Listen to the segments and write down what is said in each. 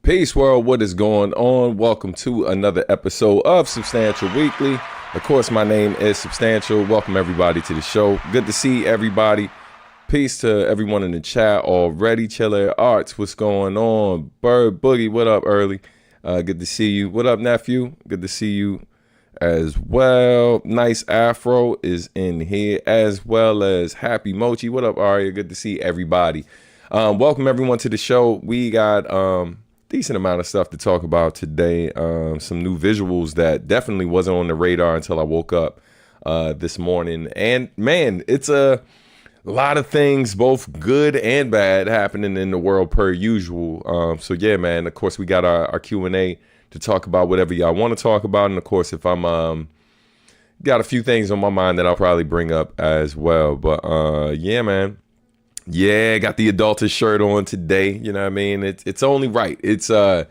Peace world, what is going on? Welcome to another episode of Substantial Weekly. Of course, my name is Substantial. Welcome everybody to the show. Good to see everybody. Peace to everyone in the chat already. Chiller Arts, what's going on? Bird Boogie, what up, Early? Good to see you. What up, nephew? Good to see you as well. Nice Afro is in here, as well as Happy Mochi. What up, Aria? Good to see everybody. Welcome everyone to the show. We got decent amount of stuff to talk about today. Some new visuals that definitely wasn't on the radar until I woke up this morning. And man, it's a lot of things, both good and bad, happening in the world per usual. So yeah, man, of course we got our Q&A to talk about whatever y'all want to talk about. And of course, if I'm got a few things on my mind that I'll probably bring up as well. But yeah, man. Yeah, got the adultish shirt on today. You know what I mean? It's only right. It's you know,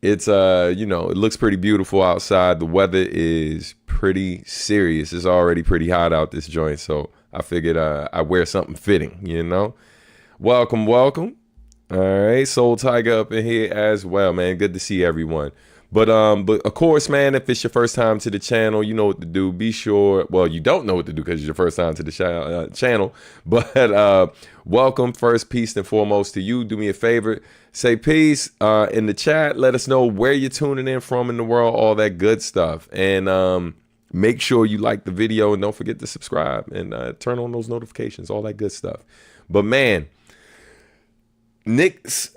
it looks pretty beautiful outside. The weather is pretty serious. It's already pretty hot out this joint. So I figured I wear something fitting, you know? Welcome. All right. Soul Tiger up in here as well, man. Good to see everyone. But of course, man, if it's your first time to the channel, you know what to do. Be sure, well, you don't know what to do because it's your first time to the channel. But welcome, first, peace and foremost to you. Do me a favor, say peace in the chat. Let us know where you're tuning in from in the world, all that good stuff. And make sure you like the video and don't forget to subscribe and turn on those notifications, all that good stuff. But man, Knicks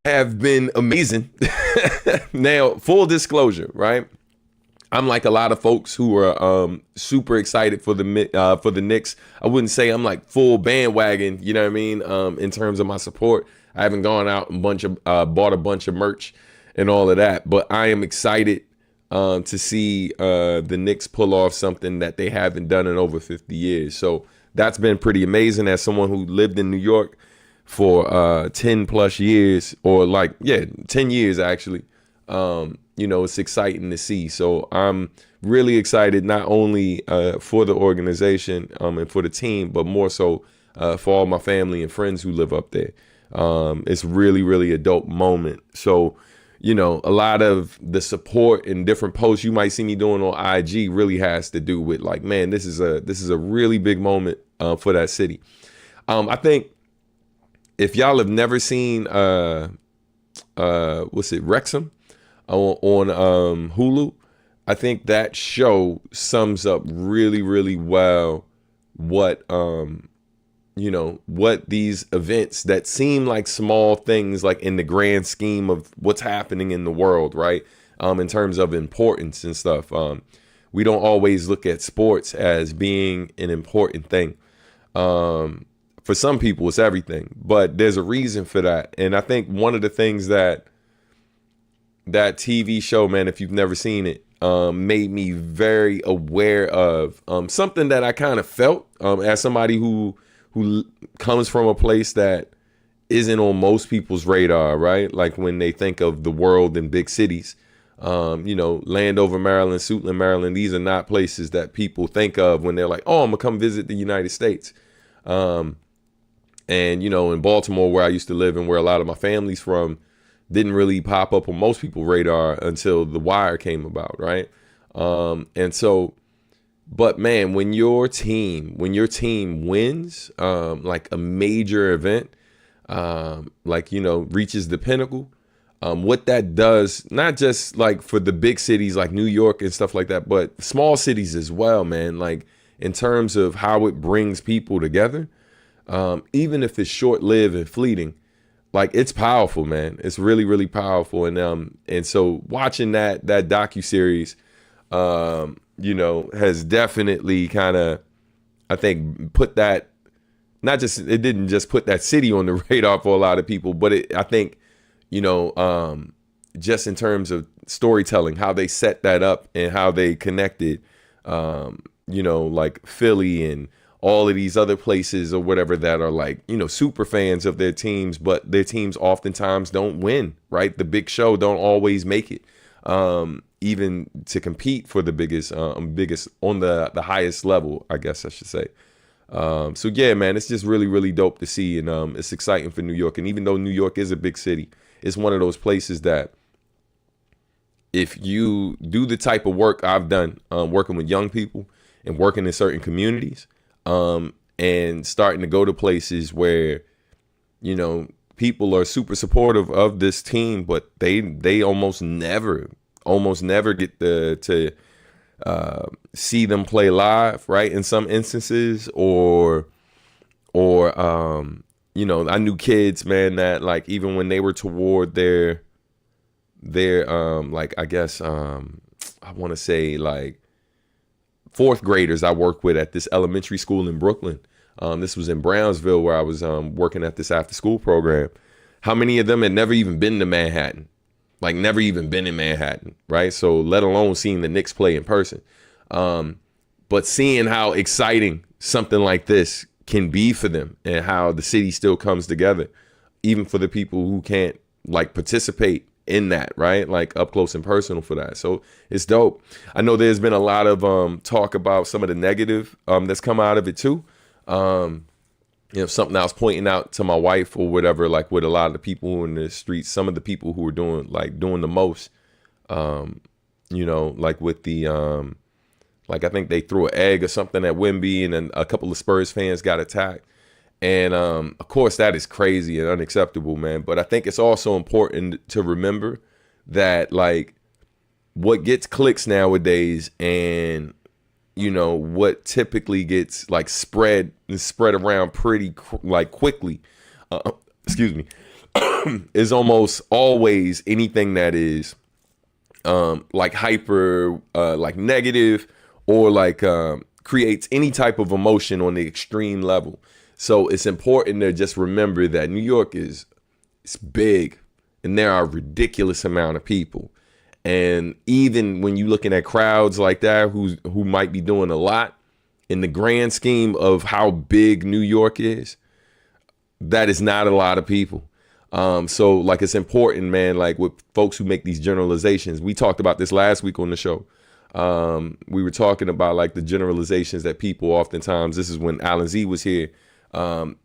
have been amazing. Now, full disclosure, right? I'm like a lot of folks who are super excited for the Knicks. I wouldn't say I'm like full bandwagon, you know what I mean? In terms of my support, I haven't gone out and bought a bunch of merch and all of that, but I am excited to see the Knicks pull off something that they haven't done in over 50 years. So that's been pretty amazing. As someone who lived in New York for 10 plus years, or 10 years actually, you know, it's exciting to see. So I'm really excited, not only for the organization and for the team, but more so for all my family and friends who live up there. It's really a dope moment. So, you know, a lot of the support and different posts you might see me doing on IG really has to do with like, man, this is a really big moment for that city. I think if y'all have never seen what's it, Wrexham on Hulu, I think that show sums up really well what you know, what these events that seem like small things, like in the grand scheme of what's happening in the world, right? In terms of importance and stuff. We don't always look at sports as being an important thing. For some people, it's everything, but there's a reason for that. And I think one of the things that TV show, man, if you've never seen it, made me very aware of something that I kind of felt as somebody who comes from a place that isn't on most people's radar, right? Like when they think of the world and big cities, you know, Landover, Maryland, Suitland, Maryland, these are not places that people think of when they're like, oh, I'm gonna come visit the United States. And, you know, in Baltimore, where I used to live and where a lot of my family's from, didn't really pop up on most people's radar until The Wire came about, right? And so, but man, when your team wins, like a major event, like, you know, reaches the pinnacle, what that does, not just like for the big cities like New York and stuff like that, but small cities as well, man, like in terms of how it brings people together. Even if it's short-lived and fleeting, like it's powerful, man. It's really powerful. And so watching that docuseries, you know, has definitely kind of, I think, put that, it didn't just put that city on the radar for a lot of people, but I think, you know, just in terms of storytelling, how they set that up and how they connected, you know, like Philly and all of these other places or whatever that are like, you know, super fans of their teams, but their teams oftentimes don't win, right? The big show don't always make it, even to compete for the biggest on the highest level, I guess I should say. So yeah, man, it's just really dope to see. And it's exciting for New York. And even though New York is a big city, it's one of those places that if you do the type of work I've done, working with young people and working in certain communities, and starting to go to places where, you know, people are super supportive of this team, but they almost never get to see them play live, right? In some instances, or you know, I knew kids, man, that like even when they were toward their like I guess I want to say like fourth graders I work with at this elementary school in Brooklyn. This was in Brownsville where I was working at this after school program. How many of them had never even been to Manhattan? Like never even been in Manhattan, right? So let alone seeing the Knicks play in person. But seeing how exciting something like this can be for them and how the city still comes together, even for the people who can't like participate in that, right? Like up close and personal for that. So it's dope. I know there's been a lot of talk about some of the negative that's come out of it too. You know, something I was pointing out to my wife or whatever, like with a lot of the people in the streets, some of the people who were doing the most, you know, like with the, like I think they threw an egg or something at Wemby and then a couple of Spurs fans got attacked. And of course, that is crazy and unacceptable, man. But I think it's also important to remember that like what gets clicks nowadays and, you know, what typically gets like spread around pretty like quickly, excuse me, is almost always anything that is like hyper like negative or like creates any type of emotion on the extreme level. So it's important to just remember that New York it's big and there are a ridiculous amount of people. And even when you're looking at crowds like that who might be doing a lot, in the grand scheme of how big New York is, that is not a lot of people. So like it's important, man, like with folks who make these generalizations. We talked about this last week on the show. We were talking about like the generalizations that people oftentimes, this is when Alan Z was here,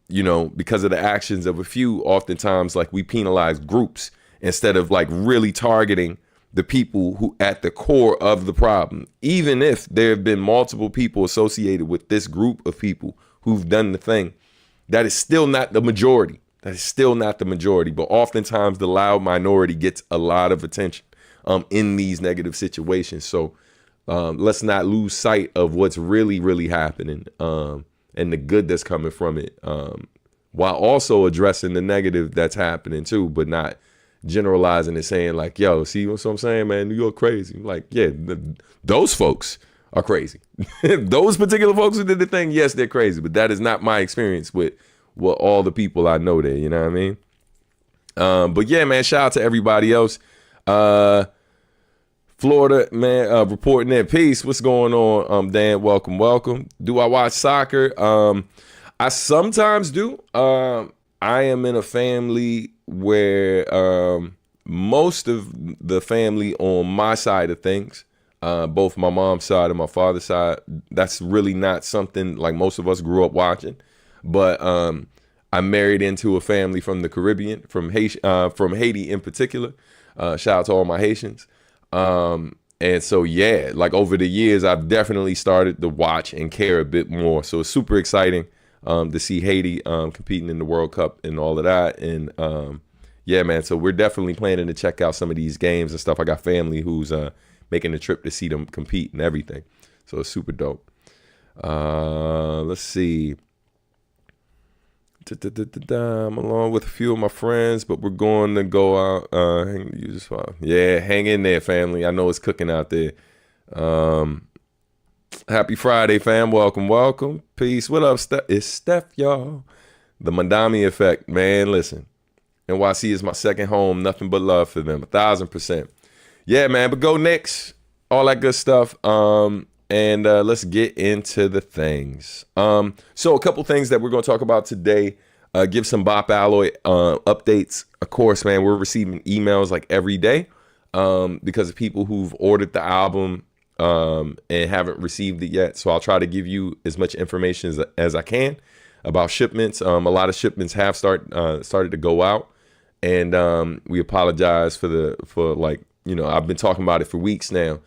you know, because of the actions of a few, oftentimes like we penalize groups instead of like really targeting the people who at the core of the problem. Even if there have been multiple people associated with this group of people who've done the thing, that is still not the majority. That is still not the majority. But oftentimes the loud minority gets a lot of attention in these negative situations. So let's not lose sight of what's really, really happening and the good that's coming from it, while also addressing the negative that's happening too, but not generalizing and saying like, yo, see what I'm saying, man, New York crazy. Like, yeah, those folks are crazy. Those particular folks who did the thing, yes, they're crazy, but that is not my experience with all the people I know there, you know what I mean? But yeah, man, shout out to everybody else. Florida, man, reporting their peace. What's going on? Dan, welcome. Do I watch soccer? I sometimes do. I am in a family where most of the family on my side of things, both my mom's side and my father's side, that's really not something like most of us grew up watching. But I married into a family from the Caribbean, from Haiti in particular. Shout out to all my Haitians. And so, yeah, like over the years, I've definitely started to watch and care a bit more. So it's super exciting to see Haiti competing in the World Cup and all of that. And yeah, man, so we're definitely planning to check out some of these games and stuff. I got family who's making a trip to see them compete and everything. So it's super dope. Let's see. I'm along with a few of my friends, but we're going to go out. Hang in there, family. I know it's cooking out there. Happy Friday, fam. Welcome. Peace. What up, Steph? It's Steph, y'all. The Mandami effect, man. Listen, NYC is my second home. Nothing but love for them. 1,000%. Yeah, man. But go Knicks. All that good stuff. And let's get into the things. So a couple things that we're going to talk about today. Give some Bop Alloy updates. Of course, man, we're receiving emails like every day because of people who've ordered the album and haven't received it yet. So I'll try to give you as much information as I can about shipments. A lot of shipments have started to go out. And we apologize for like, I've been talking about it for weeks now.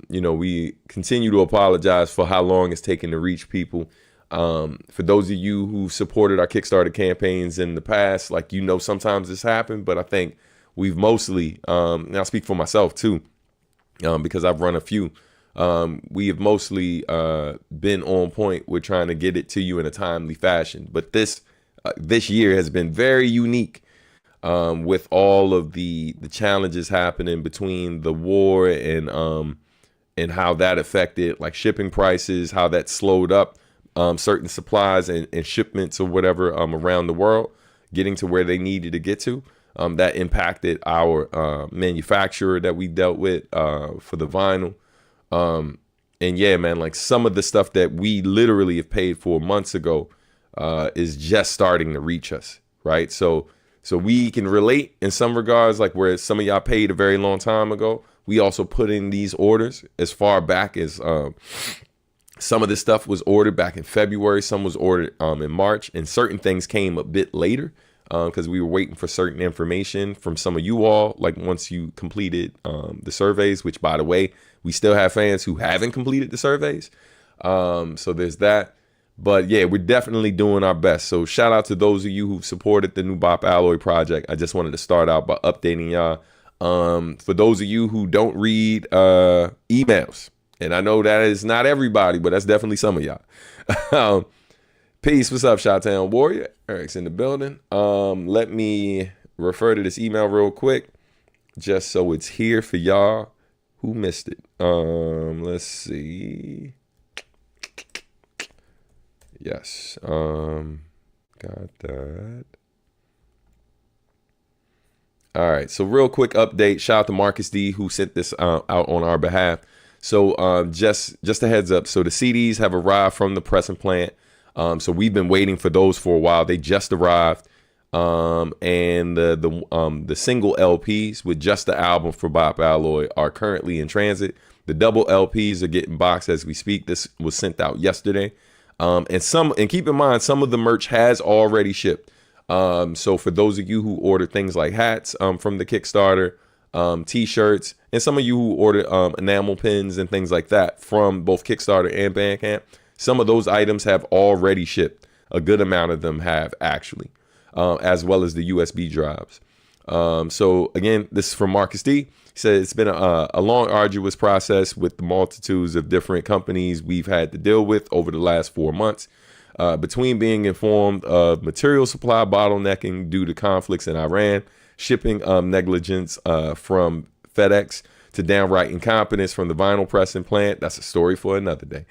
We continue to apologize for how long it's taken to reach people. For those of you who supported our Kickstarter campaigns in the past, like, sometimes this happened, but I think we've mostly, and I'll speak for myself too, because I've run a few, we have mostly been on point with trying to get it to you in a timely fashion. But this year has been very unique, with all of the challenges happening between the war and how that affected like shipping prices, how that slowed up certain supplies and shipments or whatever around the world getting to where they needed to get to. That impacted our manufacturer that we dealt with for the vinyl. And yeah, man, like some of the stuff that we literally have paid for months ago is just starting to reach us, right? So we can relate in some regards, like where some of y'all paid a very long time ago. We also put in these orders as far back as some of this stuff was ordered back in February. Some was ordered in March, and certain things came a bit later because we were waiting for certain information from some of you all, like once you completed the surveys, which, by the way, we still have fans who haven't completed the surveys. So there's that. But yeah, we're definitely doing our best. So shout out to those of you who supported the new Bop Alloy project. I just wanted to start out by updating y'all. For those of you who don't read emails, and I know that is not everybody, but that's definitely some of y'all. Peace. What's up, Chi-Town Warrior? Eric's in the building. Let me refer to this email real quick, just so it's here for y'all who missed it. Let's see. Yes. Got that. All right. So real quick update. Shout out to Marcus D, who sent this out on our behalf. So just a heads up. So the CDs have arrived from the pressing plant. So we've been waiting for those for a while. They just arrived. And the single LPs with just the album for Bop Alloy are currently in transit. The double LPs are getting boxed as we speak. This was sent out yesterday. And keep in mind, some of the merch has already shipped. So for those of you who ordered things like hats from the Kickstarter, t-shirts, and some of you who ordered enamel pins and things like that from both Kickstarter and Bandcamp, some of those items have already shipped. A good amount of them have actually, as well as the USB drives. So again, this is from Marcus D. He said it's been a long, arduous process with the multitudes of different companies we've had to deal with over the last 4 months. Between being informed of material supply bottlenecking due to conflicts in Iran, shipping negligence from FedEx, to downright incompetence from the vinyl pressing plant. That's a story for another day.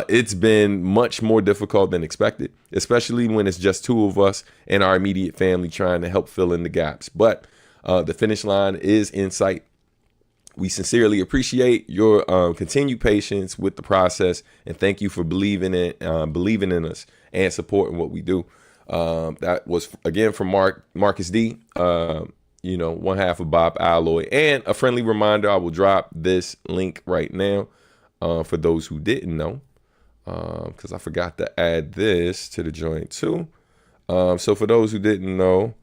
It's been much more difficult than expected, especially when it's just two of us and our immediate family trying to help fill in the gaps. But the finish line is in sight. We sincerely appreciate your continued patience with the process, and thank you for believing in us and supporting what we do. That was again from Marcus D. One half of Bop Alloy, and a friendly reminder: I will drop this link right now for those who didn't know, because I forgot to add this to the joint too. So for those who didn't know,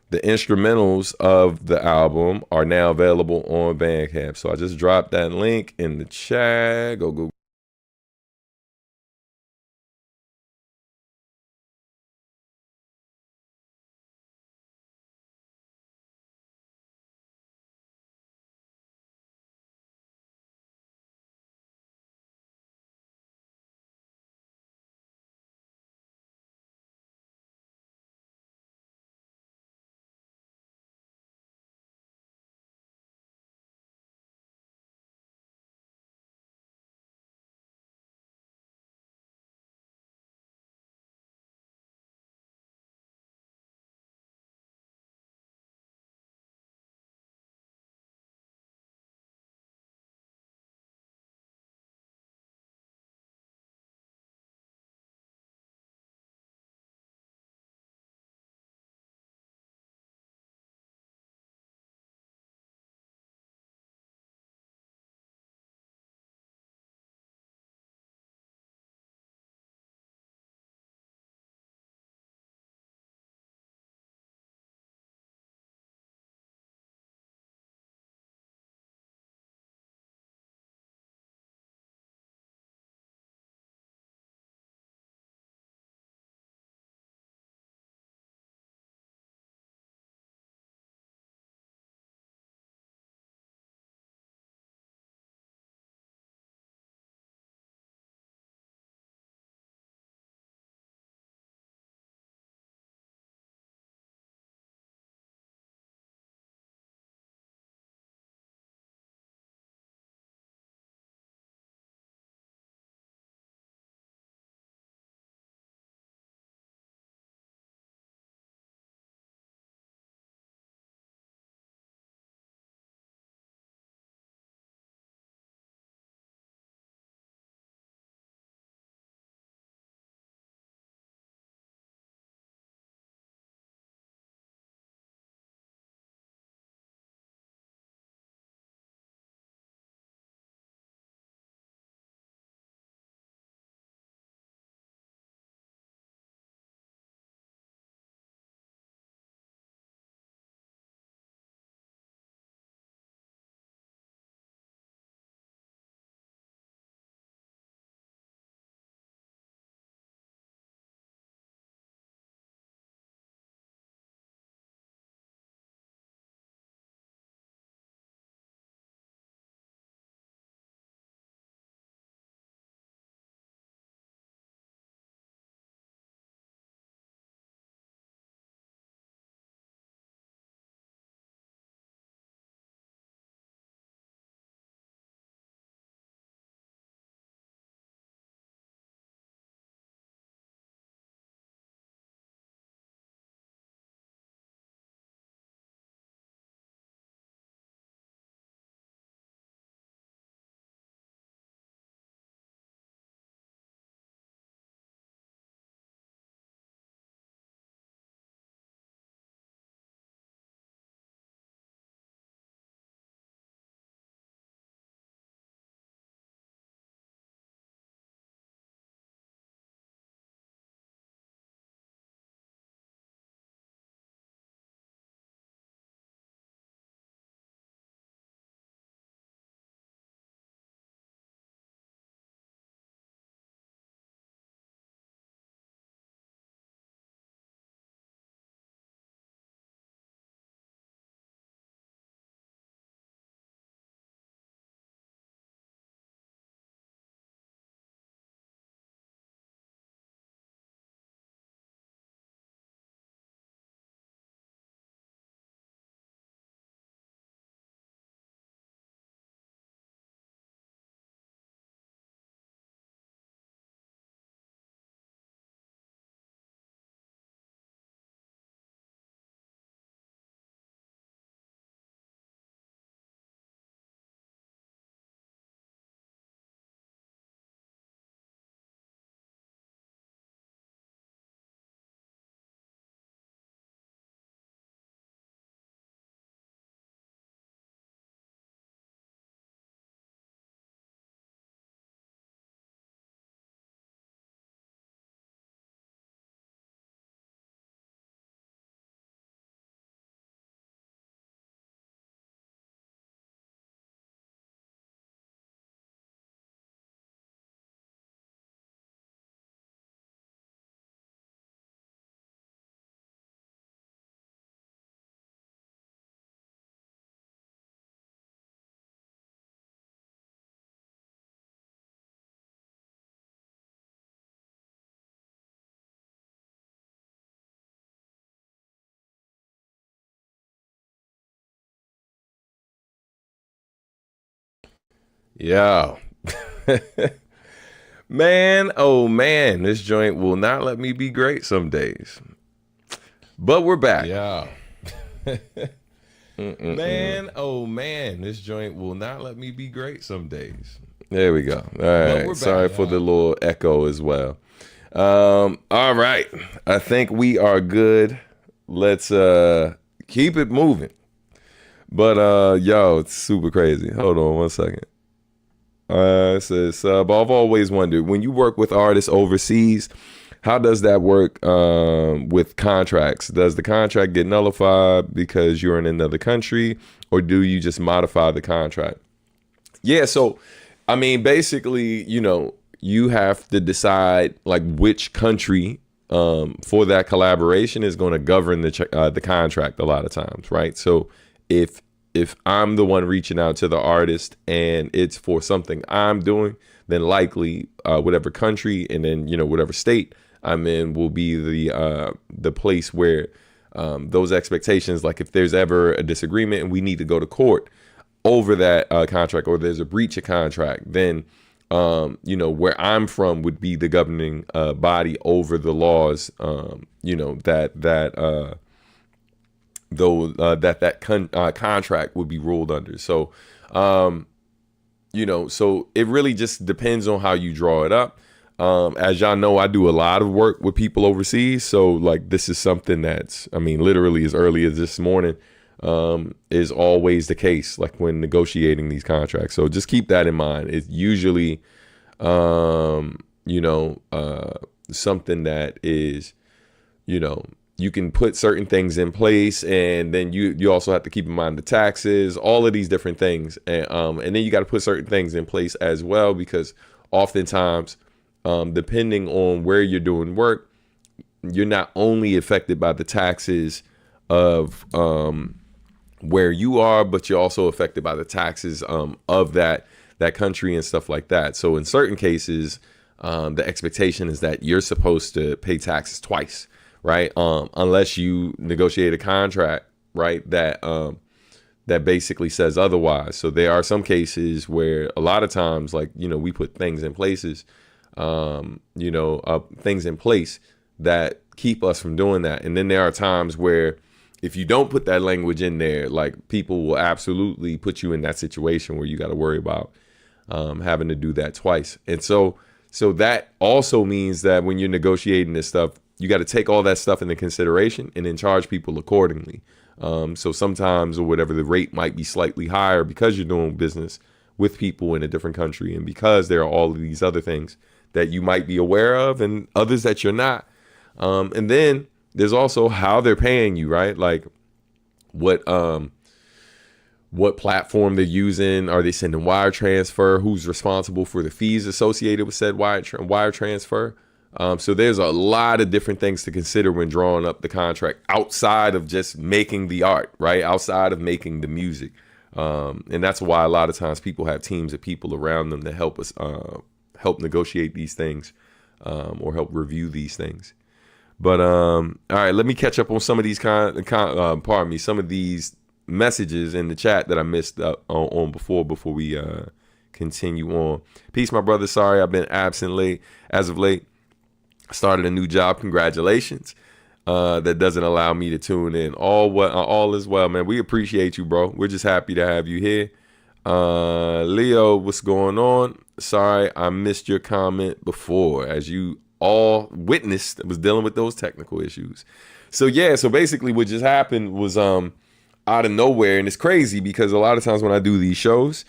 the instrumentals of the album are now available on Bandcamp. So I just dropped that link in the chat. Go Yeah. Man, oh man, this joint will not let me be great some days. But we're back. Yeah. Man, oh man, this joint will not let me be great some days. There we go. All right. Sorry for the little echo as well. All right. I think we are good. Let's keep it moving. But yo, it's super crazy. Hold on one second. It says, I've always wondered, when you work with artists overseas, how does that work with contracts? Does the contract get nullified because you're in another country, or do you just modify the contract? Yeah, so, I mean, basically, you have to decide like which country for that collaboration is going to govern the contract a lot of times, right? So if I'm the one reaching out to the artist and it's for something I'm doing, then likely whatever country and then whatever state I'm in will be the place where those expectations, like if there's ever a disagreement and we need to go to court over that contract, or there's a breach of contract, then where I'm from would be the governing body over the laws contract would be ruled under. So so it really just depends on how you draw it up. As y'all know, I do a lot of work with people overseas, so like this is something that's, I mean, literally as early as this morning is always the case, like when negotiating these contracts. So just keep that in mind. It's usually something that is, you can put certain things in place, and then you also have to keep in mind the taxes, all of these different things, and then you got to put certain things in place as well, because oftentimes, depending on where you're doing work, you're not only affected by the taxes of where you are, but you're also affected by the taxes of that country and stuff like that. So in certain cases, the expectation is that you're supposed to pay taxes twice, right? Unless you negotiate a contract, right, that basically says otherwise. So there are some cases where a lot of times, like, we put things in places, things in place that keep us from doing that. And then there are times where if you don't put that language in there, like, people will absolutely put you in that situation where you got to worry about having to do that twice. And so that also means that when you're negotiating this stuff, you got to take all that stuff into consideration and then charge people accordingly. So sometimes, or whatever, the rate might be slightly higher because you're doing business with people in a different country, and because there are all of these other things that you might be aware of and others that you're not. And then there's also how they're paying you, right? Like what platform they're using. Are they sending wire transfer? Who's responsible for the fees associated with said wire transfer? So there's a lot of different things to consider when drawing up the contract outside of just making the art, right? Outside of making the music. And that's why a lot of times people have teams of people around them that help us help negotiate these things or help review these things. But all right, let me catch up on some of these some of these messages in the chat that I missed on before we continue on. Peace, my brother. Sorry, I've been absent as of late. Started a new job. Congratulations. That doesn't allow me to tune in. All is well, man. We appreciate you, bro. We're just happy to have you here. Leo, what's going on? Sorry, I missed your comment before. As you all witnessed, I was dealing with those technical issues. So yeah, so basically what just happened was out of nowhere, and it's crazy because a lot of times when I do these shows,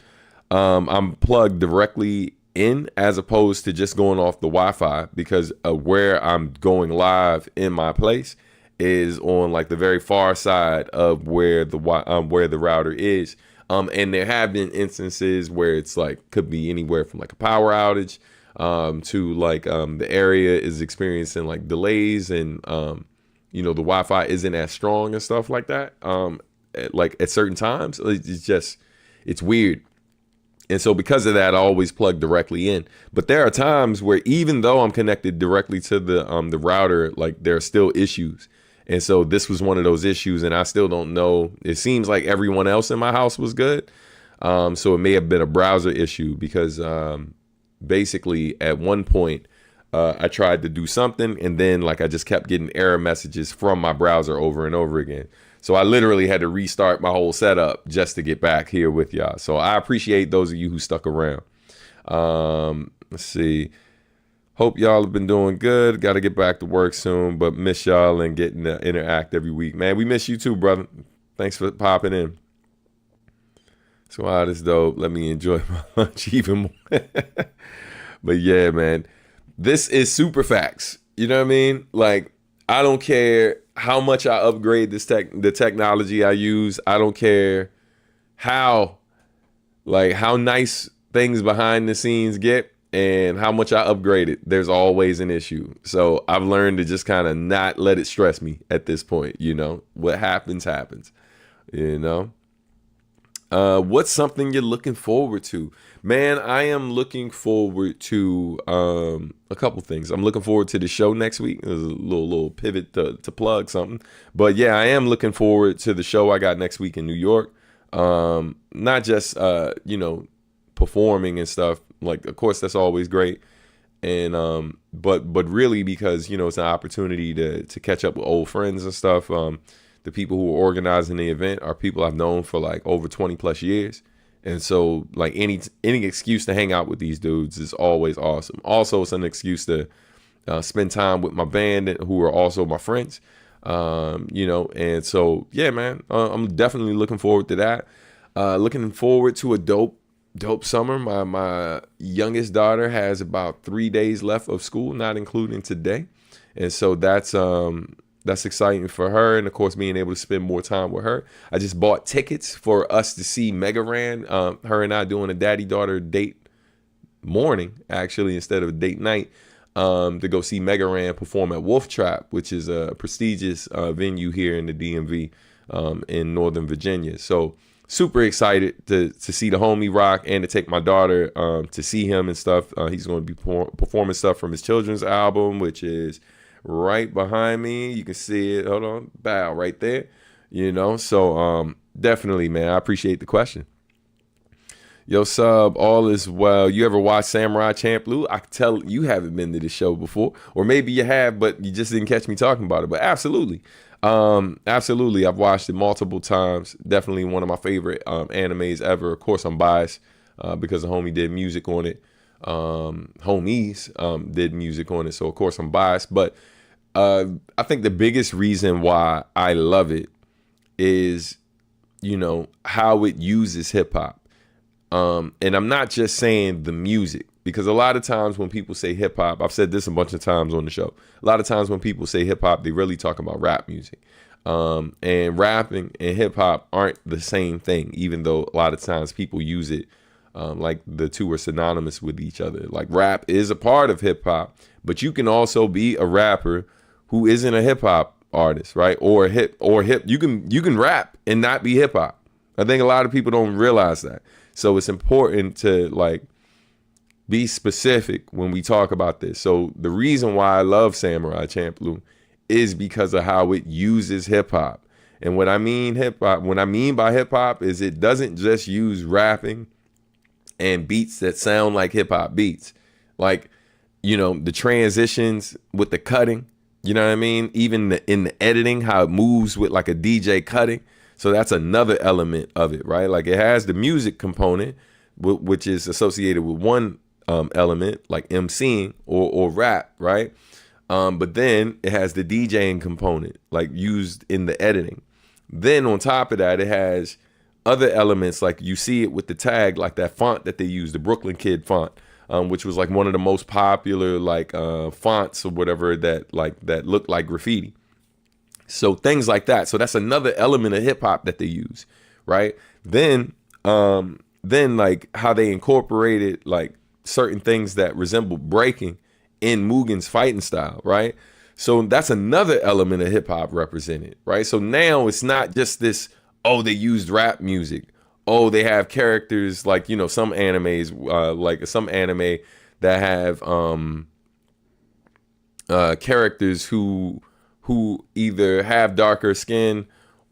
I'm plugged directly in as opposed to just going off the Wi-Fi, because where I'm going live in my place is on like the very far side of where the router is. And there have been instances where it's like could be anywhere from like a power outage to like the area is experiencing like delays, and the Wi-Fi isn't as strong and stuff like that. Like at certain times, it's weird. And so because of that, I always plug directly in. But there are times where even though I'm connected directly to the router, like there are still issues. And so this was one of those issues, and I still don't know. It seems like everyone else in my house was good. So it may have been a browser issue because basically at one point I tried to do something and then like I just kept getting error messages from my browser over and over again. So I literally had to restart my whole setup just to get back here with y'all. So I appreciate those of you who stuck around. Let's see. Hope y'all have been doing good. Got to get back to work soon, but miss y'all and getting to interact every week. Man, we miss you too, brother. Thanks for popping in. So wow, this dope. Let me enjoy my lunch even more. But yeah, man, this is super facts. You know what I mean? Like, I don't care how much I upgrade the technology I use. I don't care how nice things behind the scenes get and how much I upgrade it. There's always an issue. So I've learned to just kind of not let it stress me at this point. You know, what happens, you know. What's something you're looking forward to? Man, I am looking forward to a couple things. I'm looking forward to the show next week. There's a little pivot to plug something. But yeah, I am looking forward to the show I got next week in New York. Not just, performing and stuff. Like, of course, that's always great. And but really because, it's an opportunity to catch up with old friends and stuff. The people who are organizing the event are people I've known for like over 20 plus years. And so like any excuse to hang out with these dudes is always awesome. Also, it's an excuse to spend time with my band who are also my friends. And so, yeah, man, I'm definitely looking forward to that. Looking forward to a dope summer. My youngest daughter has about 3 days left of school, not including today. And so that's exciting for her, and of course being able to spend more time with her. I just bought tickets for us to see Mega Ran. Her and I doing a daddy-daughter date morning, actually, instead of a date night, to go see Mega Ran perform at Wolf Trap, which is a prestigious venue here in the DMV in Northern Virginia. So super excited to see the homie rock and to take my daughter to see him and stuff. He's going to be performing stuff from his children's album, which is right behind me. You can see it. Hold on. Bow right there. So definitely, man, I appreciate the question. Yo, sub, all is well. You ever watch Samurai Champloo? I can tell you haven't been to the show before, or maybe you have, but you just didn't catch me talking about it. But absolutely. Absolutely. I've watched it multiple times. Definitely one of my favorite animes ever. Of course, I'm biased because the homie did music on it. Homies did music on it. So, of course, I'm biased. But I think the biggest reason why I love it is, how it uses hip hop. And I'm not just saying the music, because a lot of times when people say hip hop, I've said this a bunch of times on the show. A lot of times when people say hip hop, they really talk about rap music. And rapping and hip hop aren't the same thing, even though a lot of times people use it like the two are synonymous with each other. Like rap is a part of hip hop, but you can also be a rapper who isn't a hip hop artist, right? Or hip. You can rap and not be hip hop. I think a lot of people don't realize that. So it's important to like be specific when we talk about this. So the reason why I love Samurai Champloo is because of how it uses hip hop. And what I mean by hip hop is it doesn't just use rapping and beats that sound like hip hop beats. Like, the transitions with the cutting, you know what I mean? Even in the editing, how it moves with like a DJ cutting. So that's another element of it, right? Like it has the music component, which is associated with one element, like emceeing or rap, right? But then it has the DJing component, like used in the editing. Then on top of that, it has other elements, like you see it with the tag, like that font that they use, the Brooklyn Kid font, which was like one of the most popular like fonts or whatever that looked like graffiti. So things like that. So that's another element of hip hop that they use, right? Then like how they incorporated like certain things that resemble breaking in Mugen's fighting style, right? So that's another element of hip hop represented, right? So now it's not just this, they used rap music. They have characters like, some animes, like some anime that have characters who either have darker skin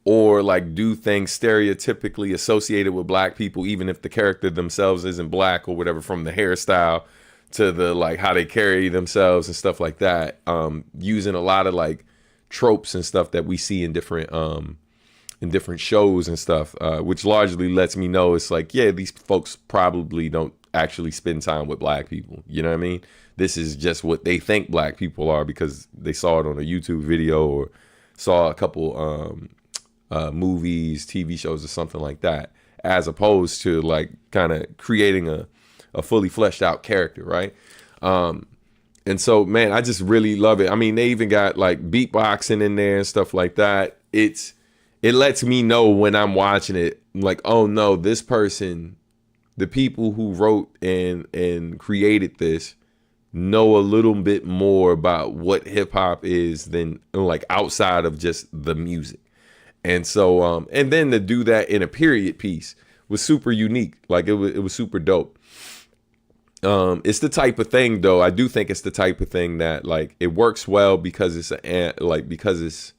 or like do things stereotypically associated with black people, even if the character themselves isn't black or whatever, from the hairstyle to the like how they carry themselves and stuff like that. Using a lot of like tropes and stuff that we see in different shows and stuff, which largely lets me know it's like, yeah, these folks probably don't actually spend time with black people. You know what I mean? This is just what they think black people are because they saw it on a YouTube video or saw a couple movies, TV shows or something like that, as opposed to like kind of creating a fully fleshed out character, right? And so, man, I just really love it. I mean, they even got like beatboxing in there and stuff like that. It lets me know when I'm watching it, like, oh no, this person, the people who wrote and created this know a little bit more about what hip hop is than like outside of just the music. And so, and then to do that in a period piece was super unique. Like it was super dope. It's the type of thing, though. I do think it's the type of thing that like it works well because it's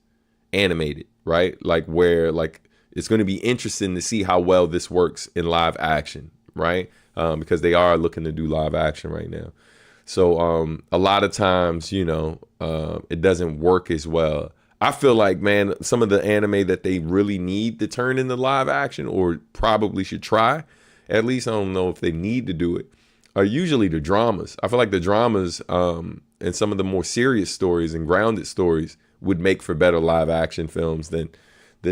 animated, right? Like where like it's going to be interesting to see how well this works in live action, right? Because they are looking to do live action right now. So a lot of times, you know, it doesn't work as well. I feel like, man, some of the anime that they really need to turn into live action, or probably should try, at least, I don't know if they need to do it, are usually the dramas. I feel like the dramas and some of the more serious stories and grounded stories would make for better live action films than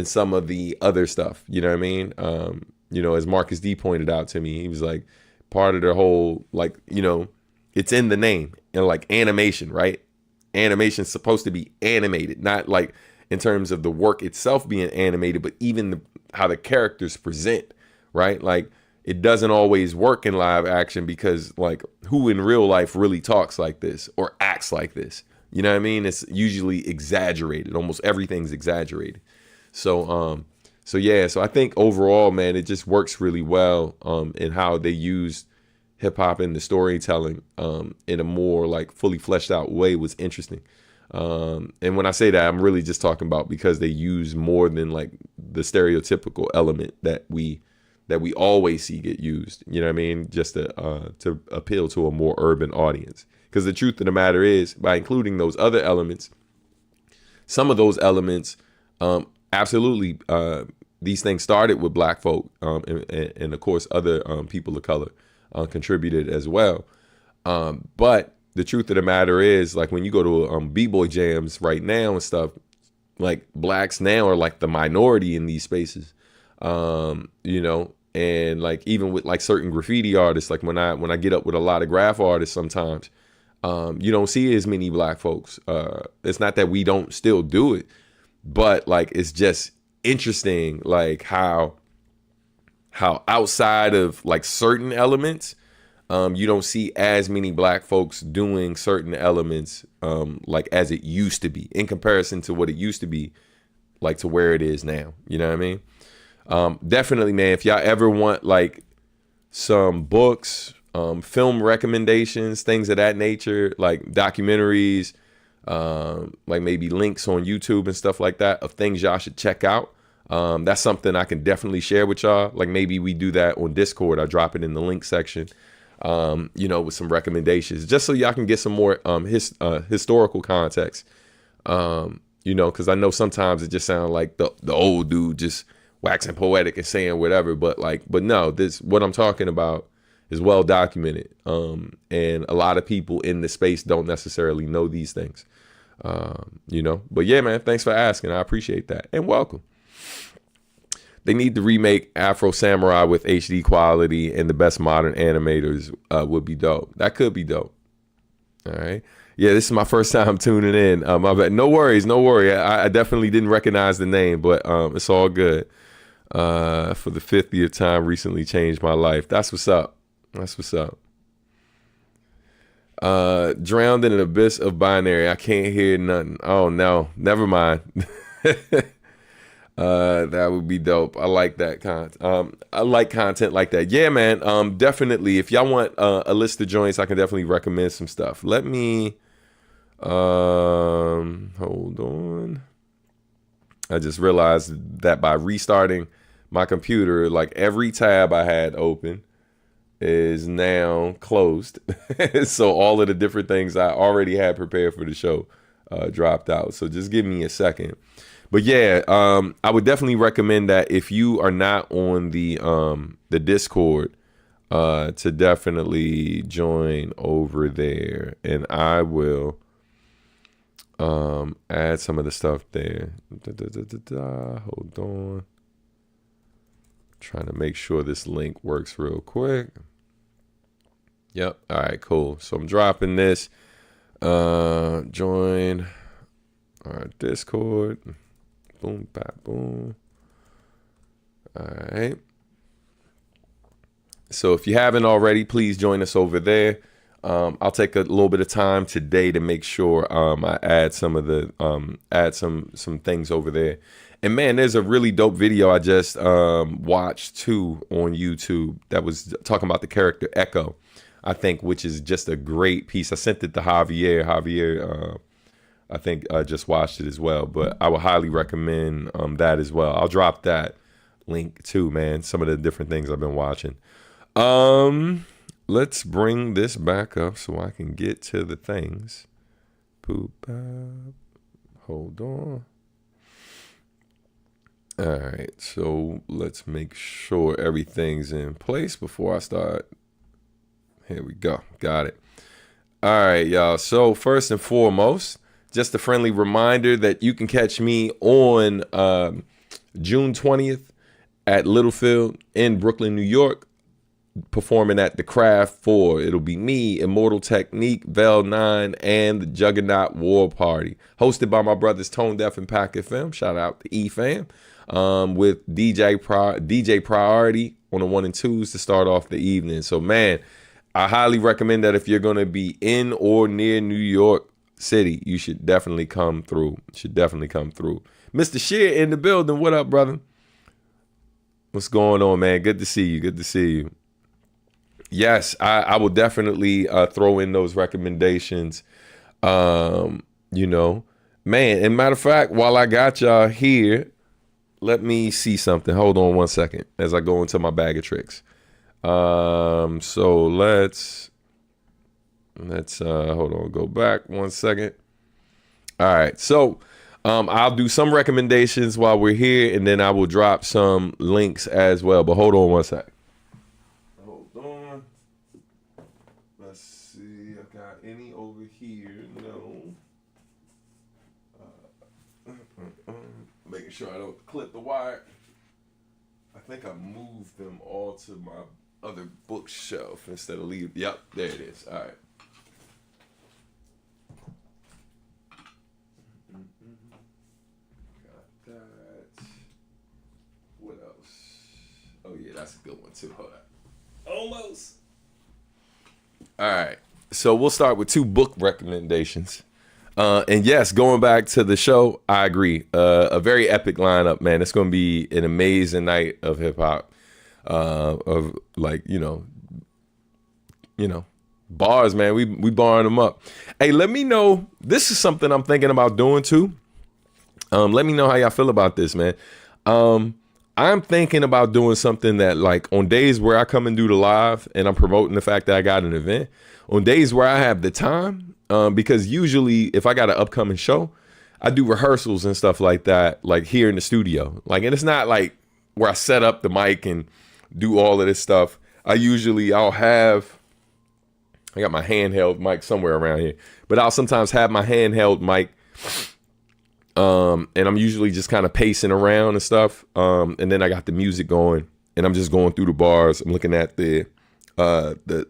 some of the other stuff. You know what I mean? You know, as Marcus D pointed out to me, he was like, part of their whole, like, you know, it's in the name, and like animation, right? Animation's supposed to be animated, not like in terms of the work itself being animated, but even how the characters present, right? Like it doesn't always work in live action because like who in real life really talks like this or acts like this? You know what I mean? It's usually exaggerated. Almost everything's exaggerated. So yeah, so I think overall, man, it just works really well in how they use hip hop and the storytelling in a more like fully fleshed out way was interesting. And when I say that, I'm really just talking about because they use more than like the stereotypical element that we always see get used. You know what I mean? Just to appeal to a more urban audience. Because the truth of the matter is, by including those other elements, some of those elements, absolutely, these things started with black folk and of course other people of color. Contributed as well. But the truth of the matter is, like when you go to b-boy jams right now and stuff, like blacks now are like the minority in these spaces. You know, and like even with like certain graffiti artists, like when I get up with a lot of graph artists sometimes, you don't see as many black folks. It's not that we don't still do it, but like it's just interesting like how outside of like certain elements, you don't see as many black folks doing certain elements like as it used to be in comparison to what it used to be, like to where it is now. You know what I mean? Definitely, man, if y'all ever want like some books, film recommendations, things of that nature, like documentaries, like maybe links on YouTube and stuff like that of things y'all should check out. That's something I can definitely share with y'all. Like maybe we do that on Discord. I drop it in the link section, you know, with some recommendations, just so y'all can get some more historical context. You know, because I know sometimes it just sounds like the old dude just waxing poetic and saying whatever, but no, what I'm talking about is well documented. And a lot of people in the space don't necessarily know these things. You know, but yeah, man, thanks for asking. I appreciate that, and welcome. They need to remake Afro Samurai with HD quality and the best modern animators would be dope. That could be dope. All right. Yeah, this is my first time tuning in. My bad. No worries. I definitely didn't recognize the name, but it's all good. For the 50th time, recently changed my life. That's what's up. Drowned in an abyss of binary. I can't hear nothing. Oh, no. Never mind. That would be dope. I like that content. I like content like that. Yeah, man. Definitely. If y'all want a list of joints, I can definitely recommend some stuff. Let me hold on. I just realized that by restarting my computer, like every tab I had open is now closed. So all of the different things I already had prepared for the show dropped out. So just give me a second. But yeah, I would definitely recommend that if you are not on the Discord, to definitely join over there, and I will add some of the stuff there. Hold on. Trying to make sure this link works real quick. Yep. All right, cool. So I'm dropping this. Join our Discord. Boom, bap, boom. All right. So if you haven't already, please join us over there. I'll take a little bit of time today to make sure I add some of the add some things over there. And man, there's a really dope video I just watched too on YouTube that was talking about the character Echo, I think, which is just a great piece. I sent it to Javier. Javier, I think, just watched it as well. But I would highly recommend that as well. I'll drop that link too, man. Some of the different things I've been watching. Let's bring this back up so I can get to the things. Hold on. All right, so let's make sure everything's in place before I start. Here we go. Got it. All right, y'all. So first and foremost, just a friendly reminder that you can catch me on June 20th at Littlefield in Brooklyn, New York, performing at the Craft 4. It'll be me, Immortal Technique, Vel 9, and the Juggernaut War Party, hosted by my brothers Tone Deaf and Pack FM. Shout out to E-Fam. With DJ Priority on the 1 and 2s to start off the evening. So man, I highly recommend that if you're going to be in or near New York City, you should definitely come through. Mr. Shear in the building. What up, brother? What's going on, man? Good to see you. Yes, I will definitely throw in those recommendations. Man, and matter of fact, while I got y'all here, let me see something. Hold on one second as I go into my bag of tricks. So let's hold on, go back 1 second. All right. So I'll do some recommendations while we're here, and then I will drop some links as well. But hold on 1 sec. Hold on. Let's see. I got any over here? No. Making sure I don't clip the wire. I think I moved them all to my other bookshelf instead of leave. Yep, there it is. All right. Got that. What else? Oh yeah, that's a good one too. Hold on. Almost. All right. So we'll start with 2 book recommendations. And yes, going back to the show, I agree. A very epic lineup, man. It's going to be an amazing night of hip hop. Of like, bars, man. We barring them up. Hey, let me know. This is something I'm thinking about doing too. Let me know how y'all feel about this, man. I'm thinking about doing something that, like, on days where I come and do the live and I'm promoting the fact that I got an event, on days where I have the time, because usually if I got an upcoming show, I do rehearsals and stuff like that, like here in the studio. Like, and it's not like where I set up the mic and do all of this stuff. I got my handheld mic somewhere around here, but I'll sometimes have my handheld mic, and I'm usually just kind of pacing around and stuff. And then I got the music going, and I'm just going through the bars. I'm looking at the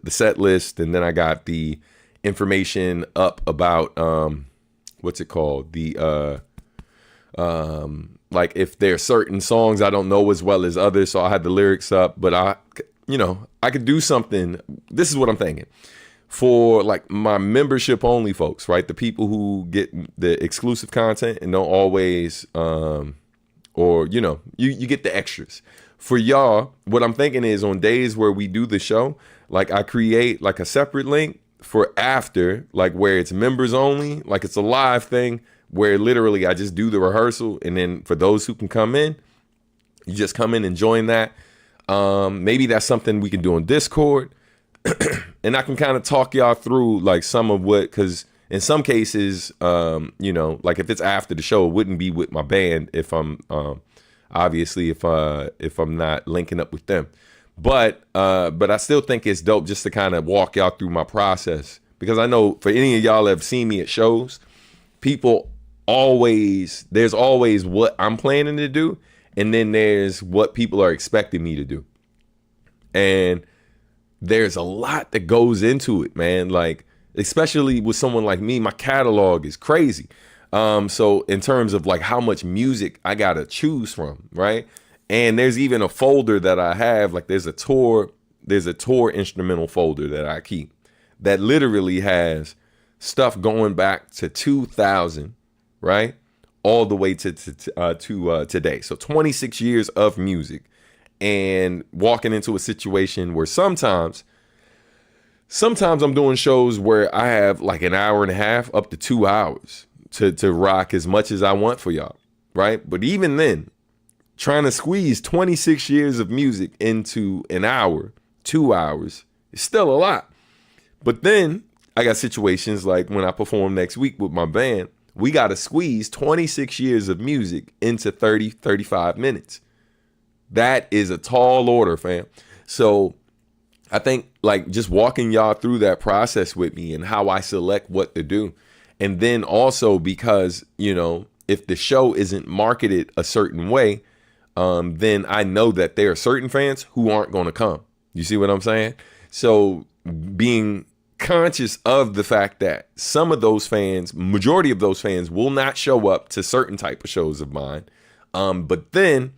set list, and then I got the information up about what's it called, the like if there are certain songs I don't know as well as others, so I had the lyrics up. But I could do something. This is what I'm thinking for, like, my membership only folks, right? The people who get the exclusive content and don't always or you get the extras. For y'all, what I'm thinking is, on days where we do the show, like, I create like a separate link for after, like, where it's members only, like it's a live thing, where literally I just do the rehearsal, and then for those who can come in, you just come in and join that. Maybe that's something we can do on Discord, and I can kind of talk y'all through like some of what, because in some cases, you know, like if it's after the show, it wouldn't be with my band if I'm obviously if I'm not linking up with them. But I still think it's dope just to kind of walk y'all through my process, because I know for any of y'all that have seen me at shows, there's always what I'm planning to do, and then there's what people are expecting me to do. And there's a lot that goes into it, man. Like, especially with someone like me, my catalog is crazy. So in terms of like how much music I gotta choose from, right? And there's even a folder that I have, like there's a tour instrumental folder that I keep that literally has stuff going back to 2000, right? All the way to today. So 26 years of music, and walking into a situation where sometimes I'm doing shows where I have like an hour and a half up to 2 hours to rock as much as I want for y'all, right? But even then, trying to squeeze 26 years of music into an hour, 2 hours, is still a lot. But then I got situations like when I perform next week with my band, we got to squeeze 26 years of music into 30, 35 minutes. That is a tall order, fam. So I think like just walking y'all through that process with me and how I select what to do. And then also because, you know, if the show isn't marketed a certain way, then I know that there are certain fans who aren't going to come. You see what I'm saying? So being conscious of the fact that some of those fans, majority of those fans, will not show up to certain type of shows of mine. But then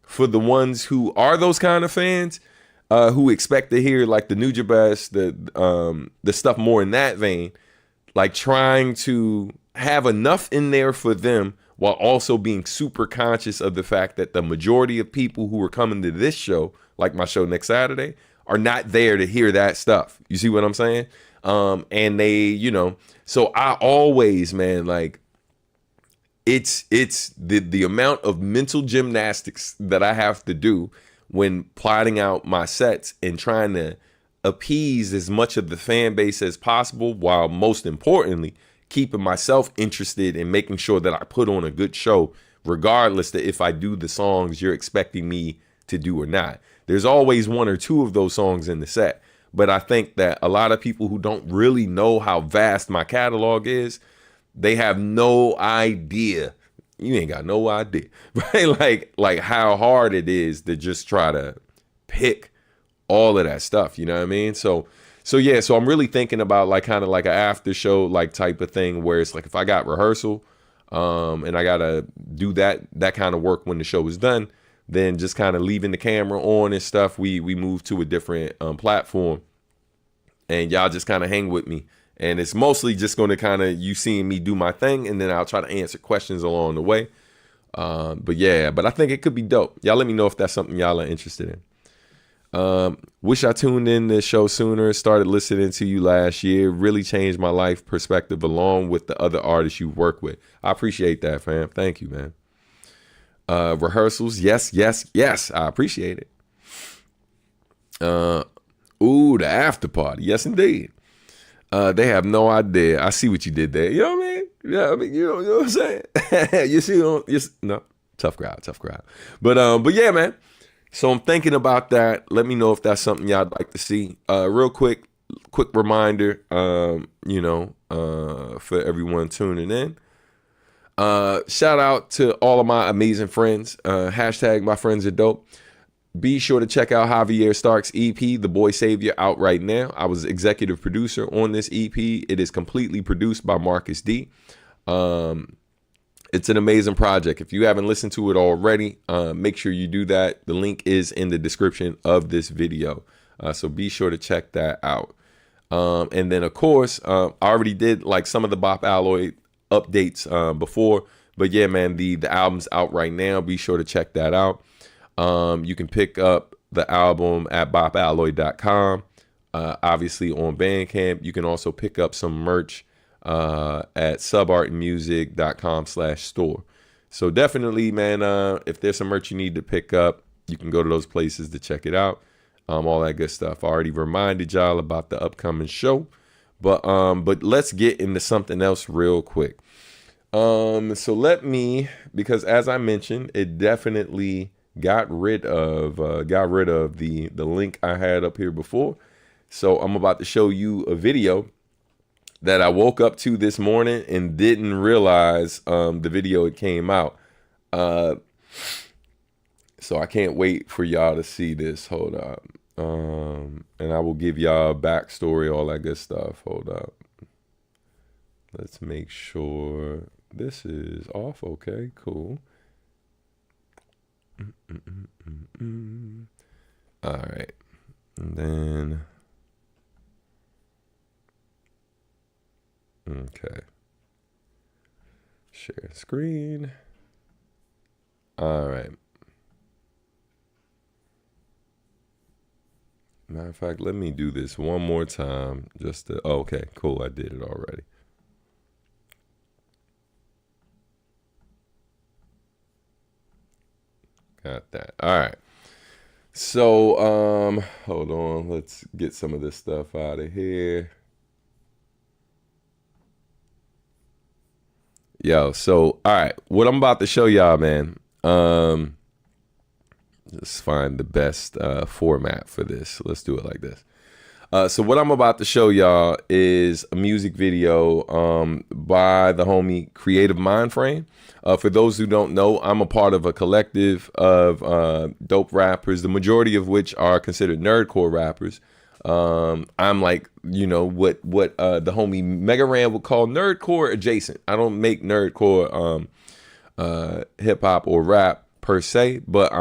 for the ones who are those kind of fans, who expect to hear like the Nujabes, the stuff more in that vein, like trying to have enough in there for them while also being super conscious of the fact that the majority of people who are coming to this show, like my show next Saturday, are not there to hear that stuff. You see what I'm saying? And they, you know, so I always, man, like it's the amount of mental gymnastics that I have to do when plotting out my sets and trying to appease as much of the fan base as possible, while most importantly keeping myself interested in making sure that I put on a good show, regardless that if I do the songs you're expecting me to do or not. There's always one or two of those songs in the set, but I think that a lot of people who don't really know how vast my catalog is, they have no idea. You ain't got no idea, right? Like how hard it is to just try to pick all of that stuff. You know what I mean? So yeah, so I'm really thinking about like kind of like an after show like type of thing, where it's like if I got rehearsal, and I gotta do that kind of work when the show is done, then just kind of leaving the camera on and stuff. We move to a different platform, and y'all just kind of hang with me. And it's mostly just going to kind of you seeing me do my thing, and then I'll try to answer questions along the way. But yeah, but I think it could be dope. Y'all let me know if that's something y'all are interested in. Wish I tuned in this show sooner. Started listening to you last year. Really changed my life perspective along with the other artists you work with. I appreciate that, fam. Thank you, man. Rehearsals. Yes. I appreciate it. Ooh, the after party. Yes, indeed. They have no idea. I see what you did there. You know what I mean? Yeah, I mean, you know what I'm saying? You see, no, tough crowd. But yeah, man. So I'm thinking about that. Let me know if that's something y'all would like to see. Real quick reminder, for everyone tuning in. Shout out to all of my amazing friends. Hashtag my friends are dope. Be sure to check out Javier Stark's EP, The Boy Savior, out right now. I was executive producer on this EP. It is completely produced by Marcus D. It's an amazing project. If you haven't listened to it already, make sure you do that. The link is in the description of this video. So be sure to check that out. And then, of course, I already did like some of the Bop Alloy updates before. But yeah, man, the album's out right now. Be sure to check that out. You can pick up the album at bopalloy.com. Obviously on Bandcamp. You can also pick up some merch at subartmusic.com/store. So definitely, man, if there's some merch you need to pick up, you can go to those places to check it out. All that good stuff. I already reminded y'all about the upcoming show, but let's get into something else real quick. So because as I mentioned, it definitely got rid of the link I had up here before. So I'm about to show you a video that I woke up to this morning and didn't realize the video it came out. So I can't wait for y'all to see this. Hold up. And I will give y'all a backstory, all that good stuff. Hold up. Let's make sure this is off. Okay, cool. All right. And then okay. Share screen. All right. Matter of fact, let me do this one more time just to, oh, okay, cool. I did it already. Got that. All right. So, hold on. Let's get some of this stuff out of here. Yo, so all right, what I'm about to show y'all, man. Let's find the best format for this. Let's do it like this. So what I'm about to show y'all is a music video by the homie Creative Mind Frame. For those who don't know, I'm a part of a collective of dope rappers, the majority of which are considered nerdcore rappers. I'm like, you know, what the homie Mega Ran would call nerdcore adjacent. I don't make nerdcore hip hop or rap per se, but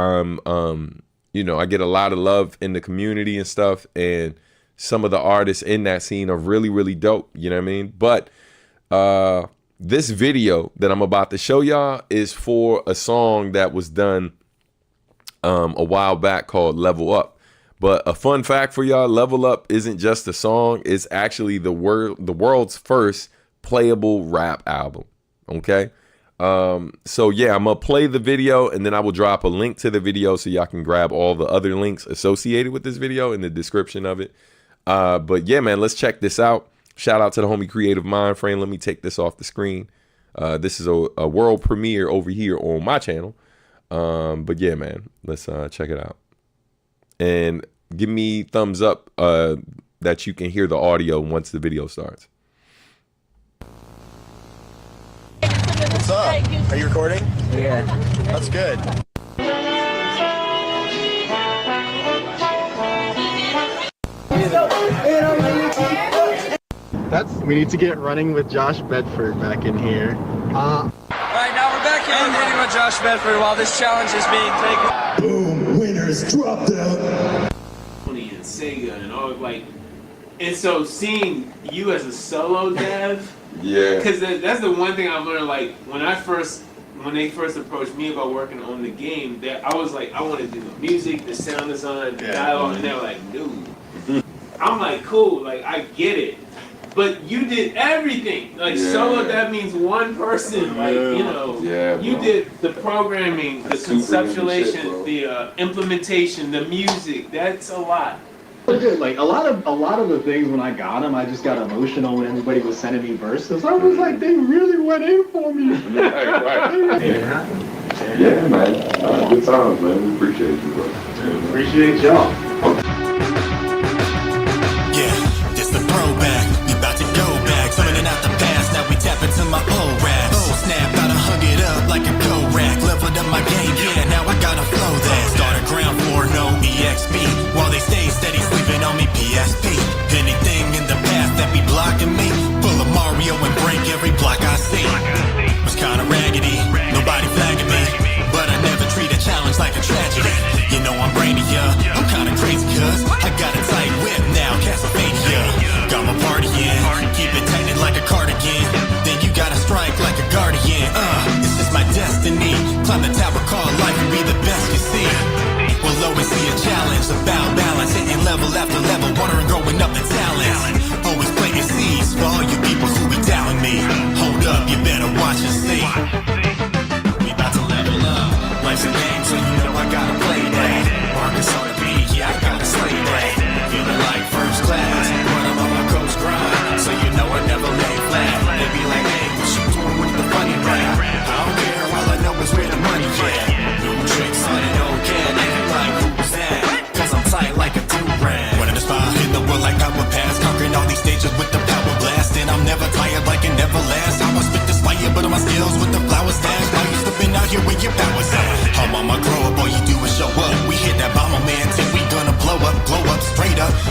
you know, I get a lot of love in the community and stuff, and some of the artists in that scene are really, really dope, you know what I mean? But this video that I'm about to show y'all is for a song that was done a while back called Level Up. But a fun fact for y'all, Level Up isn't just a song. It's actually the world's first playable rap album. Okay. So yeah, I'm gonna play the video and then I will drop a link to the video so y'all can grab all the other links associated with this video in the description of it. But yeah, man, let's check this out. Shout out to the homie Creative Mind Frame. Let me take this off the screen. This is a world premiere over here on my channel. But yeah, man, let's check it out. And give me thumbs up that you can hear the audio once the video starts. What's up? Are you recording? Yeah. That's good. We need to get running with Josh Bedford back in here. All right, now we're back in running with Josh Bedford while this challenge is being taken. Boom, winners dropped out. And Sega and all, like, and so seeing you as a solo dev, Yeah. because that's the one thing I learned. Like when they first approached me about working on the game, that I was like, I want to do the music, the sound design, the dialogue, and they were like, dude. I'm like, cool, like I get it. But you did everything. Like solo, that means one person. Like, you know, you did the programming, the conceptualization, the implementation, the music. That's a lot. Like a lot of the things when I got them, I just got emotional when everybody was sending me verses. I was like, they really went in for me. Right. Yeah, man. Good times, man. We appreciate you, bro. Appreciate y'all. To my old raps. Oh, snap, gotta hug it up like a Korak. Leveled up my game, yeah, now I gotta flow that. Started ground floor, no EXP. While they stay steady, sleeping on me PSP. Anything in the path that be blocking me, full of Mario and break every block I see. Was kinda raggedy, nobody flagging me, but I never treat a challenge like a tragedy. You know I'm brainy, yeah, I'm kinda crazy cuz I got a tight whip now, Castlevania. Got my party in, keep it tight like a cardigan. Then you gotta strike like a guardian. This is my destiny. Climb the tower, call life and be the best you see. We'll always see a challenge about balance, hitting level after level, watering, growing up the talents. Always planting seeds for all you people who be down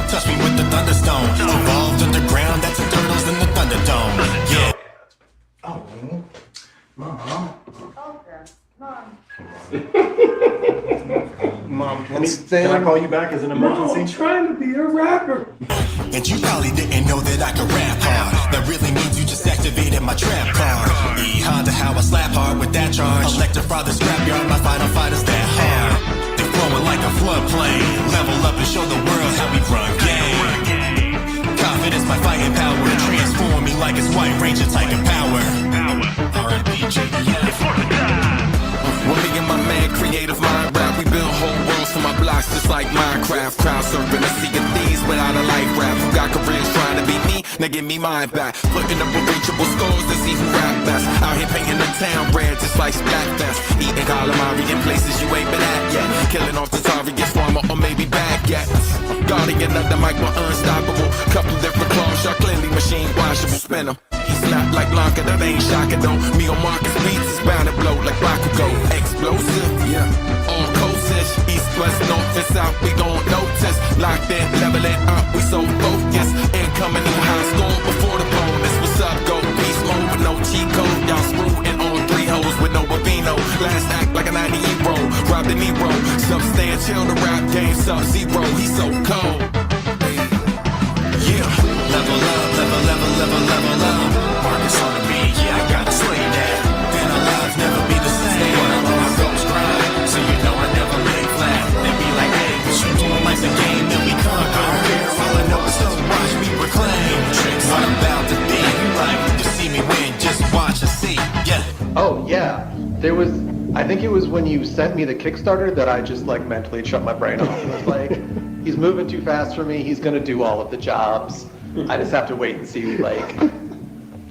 Touch me with the thunderstone. Evolved underground, that's the turtles in the Thunderdome. Yeah. Oh, Mom. Mom, can I call you back as an emergency? I'm trying to be a rapper. And you probably didn't know that I could rap hard. That really means you just activated my trap card. E-Honda, how I slap hard with that charge. Electrify the scrapyard, my final fight is that hard. They're flowing like a floodplain. Level up and show the world how we run game. Confidence, my fighting power. Transform me like it's White Ranger Tiger power. R&B, When me and my man, creative mind rap, we build whole worlds to my blocks just like Minecraft. Crowd surfing a sea of thieves without a life rap. Who got careers trying to be me? Now give me mine back. Putting up unreachable scores to see who rap best. Out here painting the town red just like Splatfest. Eating calamari in places you ain't been at yet. Killing off the Target farmer or maybe baguettes. Guardian of the mic, we're unstoppable. Couple different claws, shot clearly machine washable. Spin 'em. He snap like Blanca, that ain't shocking though. Me on Marcus beats is bound to blow like Bakugo. Explosive, yeah. All coasts, east, west, north, and south, we gon' notice. Locked in, level it up, we so focused. Incoming new high score before the bonus. What's up, go beast mode with no cheat code. Y'all screwing on 3 hoes with no bovino. Last act like a 90 Euro. Rob the Nero, substantial, the rap game sub-zero. He's so cold. Yeah, level up, level up. Marcus on the beat, yeah, I gotta slay that. Then our lives never be the same. My goals grind, so you know I never lay flat. They be like, hey, what you doing like the game that we conquer? All I know is so watch me reclaim. Tricks what I'm about to be. You like to see me win, just watch and see. Yeah. Oh yeah, I think it was when you sent me the Kickstarter that I just like mentally shut my brain off. It was like, he's moving too fast for me. He's gonna do all of the jobs. I just have to wait and see. Like,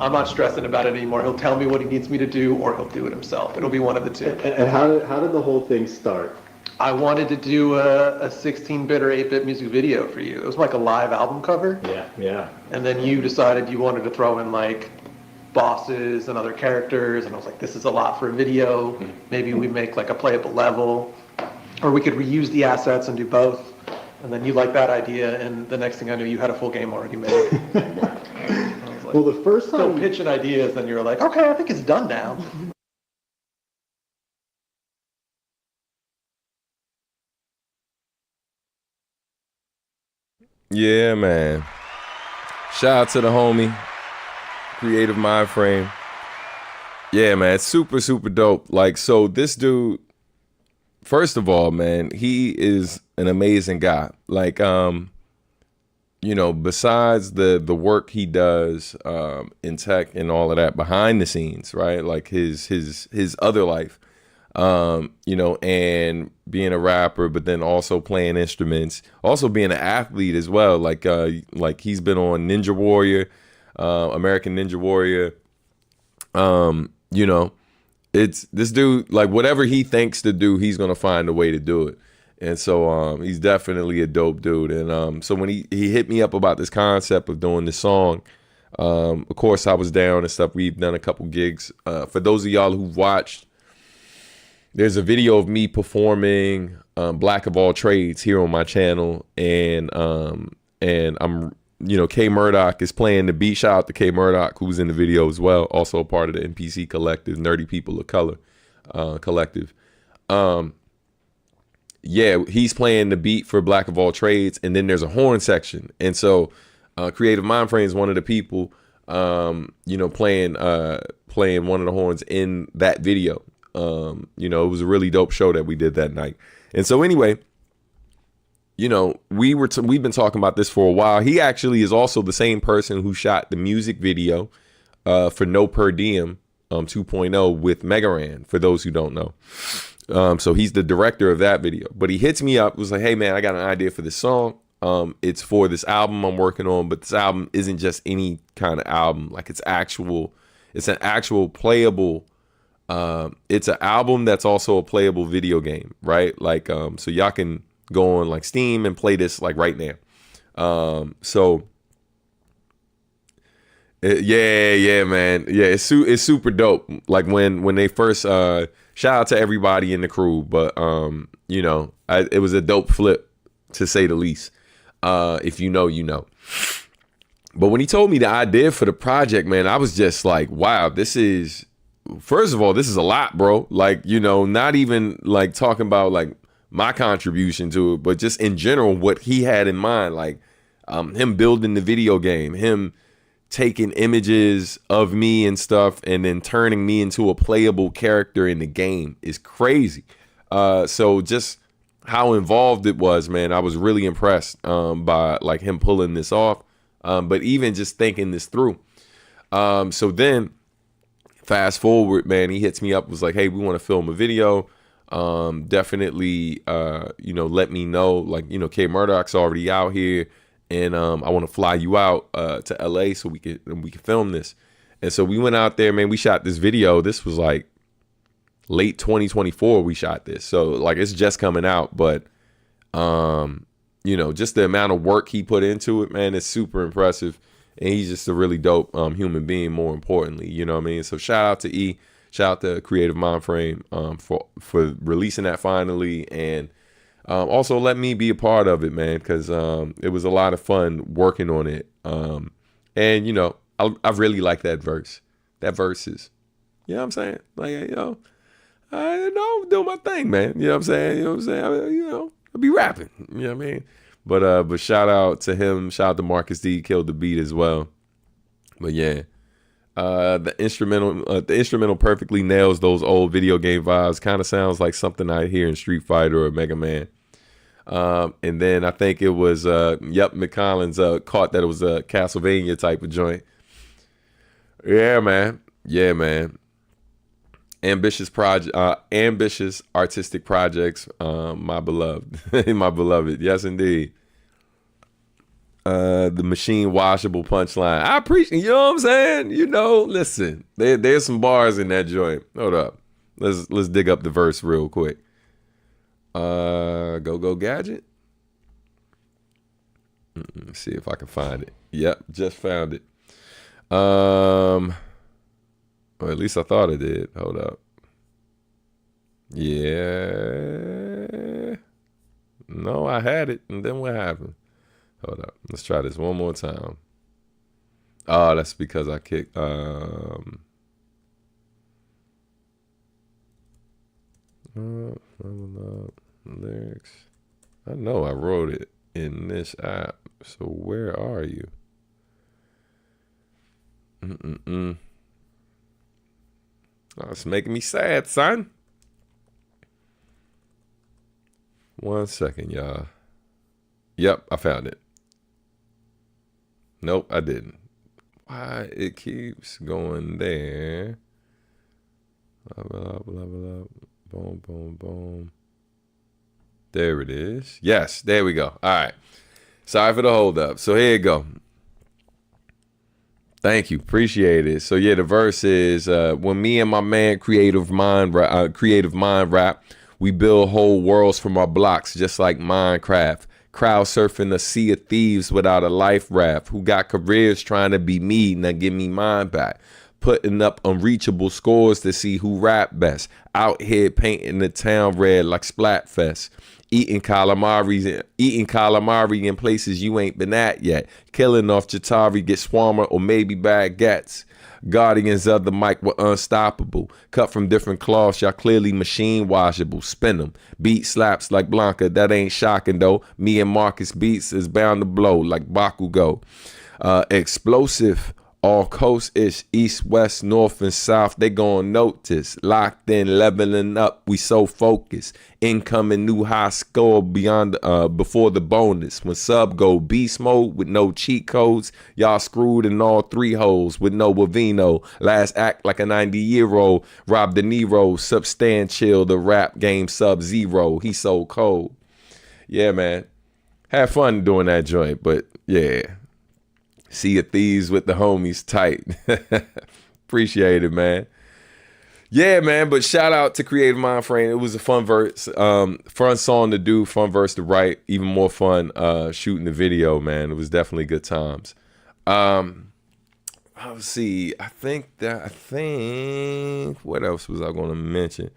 I'm not stressing about it anymore. He'll tell me what he needs me to do, or he'll do it himself. It'll be one of the two. And how did the whole thing start? I wanted to do a 16-bit or 8-bit music video for you. It was like a live album cover. Yeah. And then you decided you wanted to throw in like bosses and other characters, and I was like, this is a lot for a video. Maybe we make like a playable level, or we could reuse the assets and do both. And then you liked that idea, and the next thing I knew, you had a full game already made. Like, well, the first time still pitching ideas, then you're like, okay, I think it's done now. Yeah, man. Shout out to the homie, Creative Mind Frame. Yeah, man, it's super, super dope. Like, so this dude, first of all, man, he is an amazing guy. Like, you know, besides the work he does in tech and all of that behind the scenes, right? Like his other life, you know, and being a rapper, but then also playing instruments, also being an athlete as well. Like he's been on Ninja Warrior, American Ninja Warrior. You know, it's this dude, like whatever he thinks to do, he's gonna find a way to do it. And so he's definitely a dope dude. And so when he hit me up about this concept of doing this song, of course I was down and stuff. We've done a couple gigs. For those of y'all who've watched, there's a video of me performing Black of All Trades here on my channel. And I'm, you know, K Murdoch is playing the beat. Shout out to K Murdoch, who's in the video as well. Also a part of the NPC collective, Nerdy People of Color collective. Yeah, he's playing the beat for Black of All Trades, and then there's a horn section. And so Creative Mind Frame is one of the people, you know, playing one of the horns in that video. You know, it was a really dope show that we did that night. And so anyway, you know, we've been talking about this for a while. He actually is also the same person who shot the music video for No Per Diem 2.0 with Megaran, for those who don't know. So he's the director of that video. But he hits me up, was like, hey man, I got an idea for this song. It's for this album I'm working on, but this album isn't just any kind of album. Like it's an actual playable, it's an album that's also a playable video game, right? Like, so y'all can go on like Steam and play this like right now. Yeah, man. Yeah, it's super dope. Like when they first, shout out to everybody in the crew, but you know, it was a dope flip to say the least. If you know, you know. But when he told me the idea for the project, man, I was just like, wow, first of all, this is a lot, bro. Like, you know, not even like talking about like my contribution to it, but just in general, what he had in mind, like him building the video game, him taking images of me and stuff and then turning me into a playable character in the game is crazy. So just how involved it was, man, I was really impressed by like him pulling this off. But even just thinking this through. So then fast forward, man, he hits me up, was like, hey, we want to film a video. Definitely, you know, let me know, like, you know, K Murdoch's already out here and I want to fly you out to LA so we can film this. And so we went out there, man, we shot this video. This was like late 2024 we shot this. So like it's just coming out, but you know, just the amount of work he put into it, man, is super impressive. And he's just a really dope human being, more importantly, you know what I mean? So shout out to E, shout out to Creative Mindframe for releasing that finally. And also let me be a part of it, man, because it was a lot of fun working on it. And, you know, I really like that verse. That verse is, you know what I'm saying? Like, you know, I'm doing my thing, man. You know what I'm saying? You know what I'm saying? You know, I'll be rapping, you know what I mean? But shout out to him. Shout out to Marcus D. Killed the beat as well. But yeah, the instrumental perfectly nails those old video game vibes. Kind of sounds like something I hear in Street Fighter or Mega Man. And then I think it was McCollins caught that it was a Castlevania type of joint. Yeah, man. Yeah, man. Ambitious artistic projects, my beloved. My beloved, yes indeed. The machine washable punchline, I appreciate, you know what I'm saying, you know, listen, there's some bars in that joint. Hold up, let's dig up the verse real quick. Go gadget. Let's see if I can find it. Yep, just found it. Or at least I thought I did. Hold up. Yeah. No, I had it. And then what happened? Hold up. Let's try this one more time. Oh, that's because I kicked. Lyrics. I know I wrote it in this app. So where are you? Oh, it's making me sad, son. 1 second, y'all. Yep, I found it. Nope, I didn't. Why it keeps going there? Blah, blah, blah, blah. Boom, boom, boom. There it is. Yes, there we go. All right. Sorry for the hold up. So here you go. Thank you. Appreciate it. So yeah, the verse is when me and my man Creative Mind rap, we build whole worlds from our blocks just like Minecraft. Crowd surfing a sea of thieves without a life raft. Who got careers trying to be me, now give me mine back. Putting up unreachable scores to see who rap best. Out here painting the town red like Splatfest. Eating calamari in places you ain't been at yet. Killing off Jatari, get Swarmer or maybe baguettes. Guardians of the mic were unstoppable. Cut from different cloths, y'all clearly machine washable. Spin them. Beat slaps like Blanca, that ain't shocking though. Me and Marcus Beats is bound to blow like Bakugo. Explosive. All coast-ish, east, west, north, and south, they gon' notice. Locked in, leveling up, we so focused. Incoming new high score beyond before the bonus. When sub go beast mode with no cheat codes, y'all screwed in all three holes with no Wavino. Last act like a 90-year-old. Rob De Niro, substantial, the rap game sub-zero. He so cold. Yeah, man. Had fun doing that joint, but yeah. Sea of Thieves with the homies tight. Appreciate it, man. Yeah, man, but shout out to Creative Mindframe. It was a fun verse, fun song to do, fun verse to write, even more fun shooting the video, man. It was definitely good times. Let's see. I think what else was I going to mention?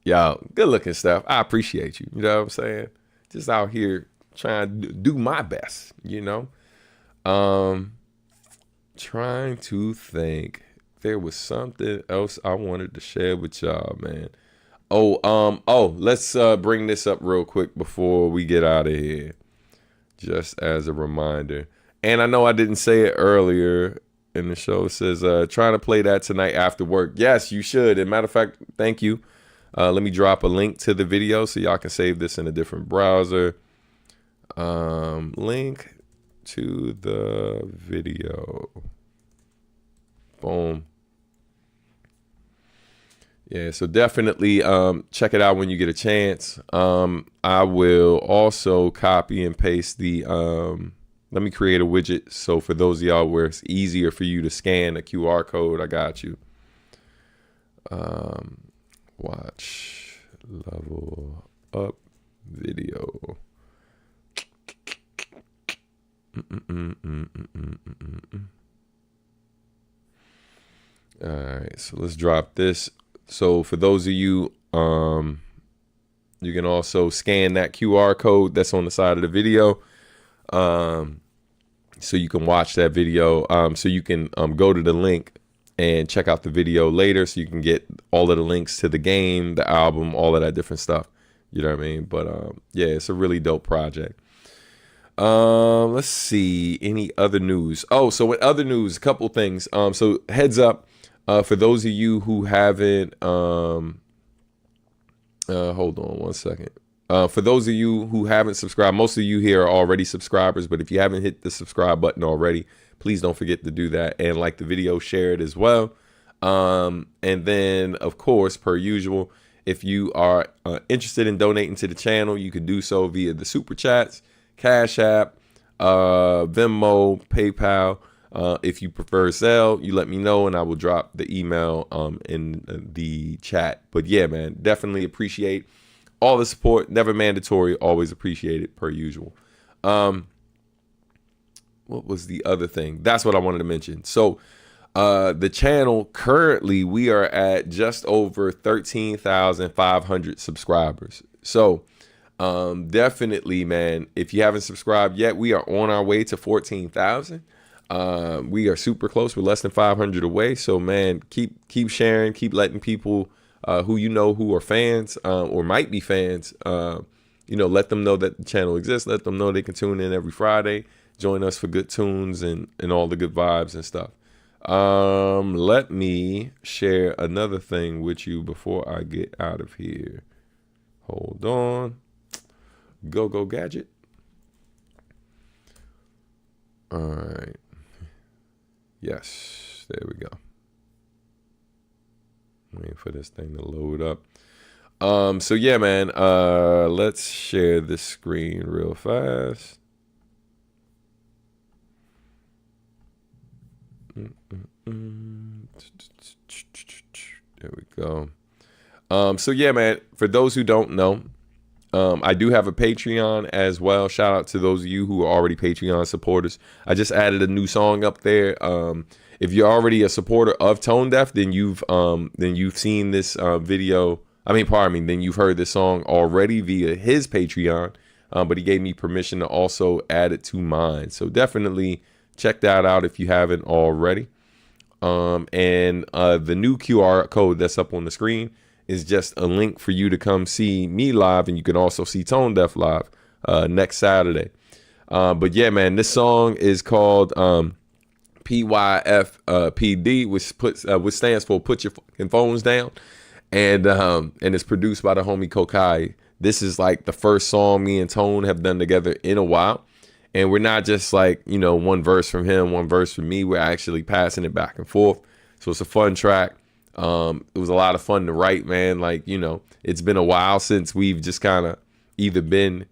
Y'all, good looking stuff. I appreciate you. You know what I'm saying? Just out here trying to do my best, Trying to think. There was something else I wanted to share with y'all, man. Let's bring this up real quick before we get out of here. Just as a reminder. And I know I didn't say it earlier in the show. It says, trying to play that tonight after work. Yes, you should. As a matter of fact, thank you. Let me drop a link to the video so y'all can save this in a different browser. Link to the video. Boom. Yeah, so definitely check it out when you get a chance. I will also copy and paste the let me create a widget so for those of y'all where it's easier for you to scan a QR code, I got you. Watch level up video. All right, so let's drop this. So for those of you, you can also scan that QR code that's on the side of the video. So you can watch that video. So you can go to the link and check out the video later so you can get all of the links to the game, the album, all of that different stuff. You know what I mean? But yeah, it's a really dope project. Let's see. Any other news? Oh, so with other news, a couple things. So heads up. For those of you who haven't, hold on one second. For those of you who haven't subscribed, most of you here are already subscribers, but if you haven't hit the subscribe button already, please don't forget to do that and like the video, share it as well. And then, of course, per usual, if you are interested in donating to the channel, you can do so via the Super Chats, Cash App, Venmo, PayPal. If you prefer Zelle, you let me know and I will drop the email in the chat. But yeah, man, definitely appreciate all the support. Never mandatory, always appreciate it per usual. What was the other thing? That's what I wanted to mention. So the channel, currently we are at just over 13,500 subscribers. So definitely, man, if you haven't subscribed yet, we are on our way to 14,000. We are super close. We're less than 500 away. So, man, keep sharing, keep letting people who who are fans or might be fans, let them know that the channel exists. Let them know they can tune in every Friday. Join us for good tunes and all the good vibes and stuff. Let me share another thing with you before I get out of here. Hold on. Go gadget. All right. Yes, there we go. Waiting for this thing to load up. So yeah, man, let's share this screen real fast. There we go. So yeah, man, for those who don't know, I do have a Patreon as well. Shout out to those of you who are already Patreon supporters. I just added a new song up there. If you're already a supporter of Tone Deaf, then you've seen this video. Then you've heard this song already via his Patreon. But he gave me permission to also add it to mine. So definitely check that out if you haven't already. And the new QR code that's up on the screen is just a link for you to come see me live, and you can also see Tone Deaf live next Saturday. But yeah, man, this song is called PYFPD, which stands for Put Your Fucking Phones Down, and it's produced by the homie Kokai. This is like the first song me and Tone have done together in a while, and we're not just like one verse from him, one verse from me. We're actually passing it back and forth, so it's a fun track. It was a lot of fun to write, man. Like, it's been a while since we've just kind of either been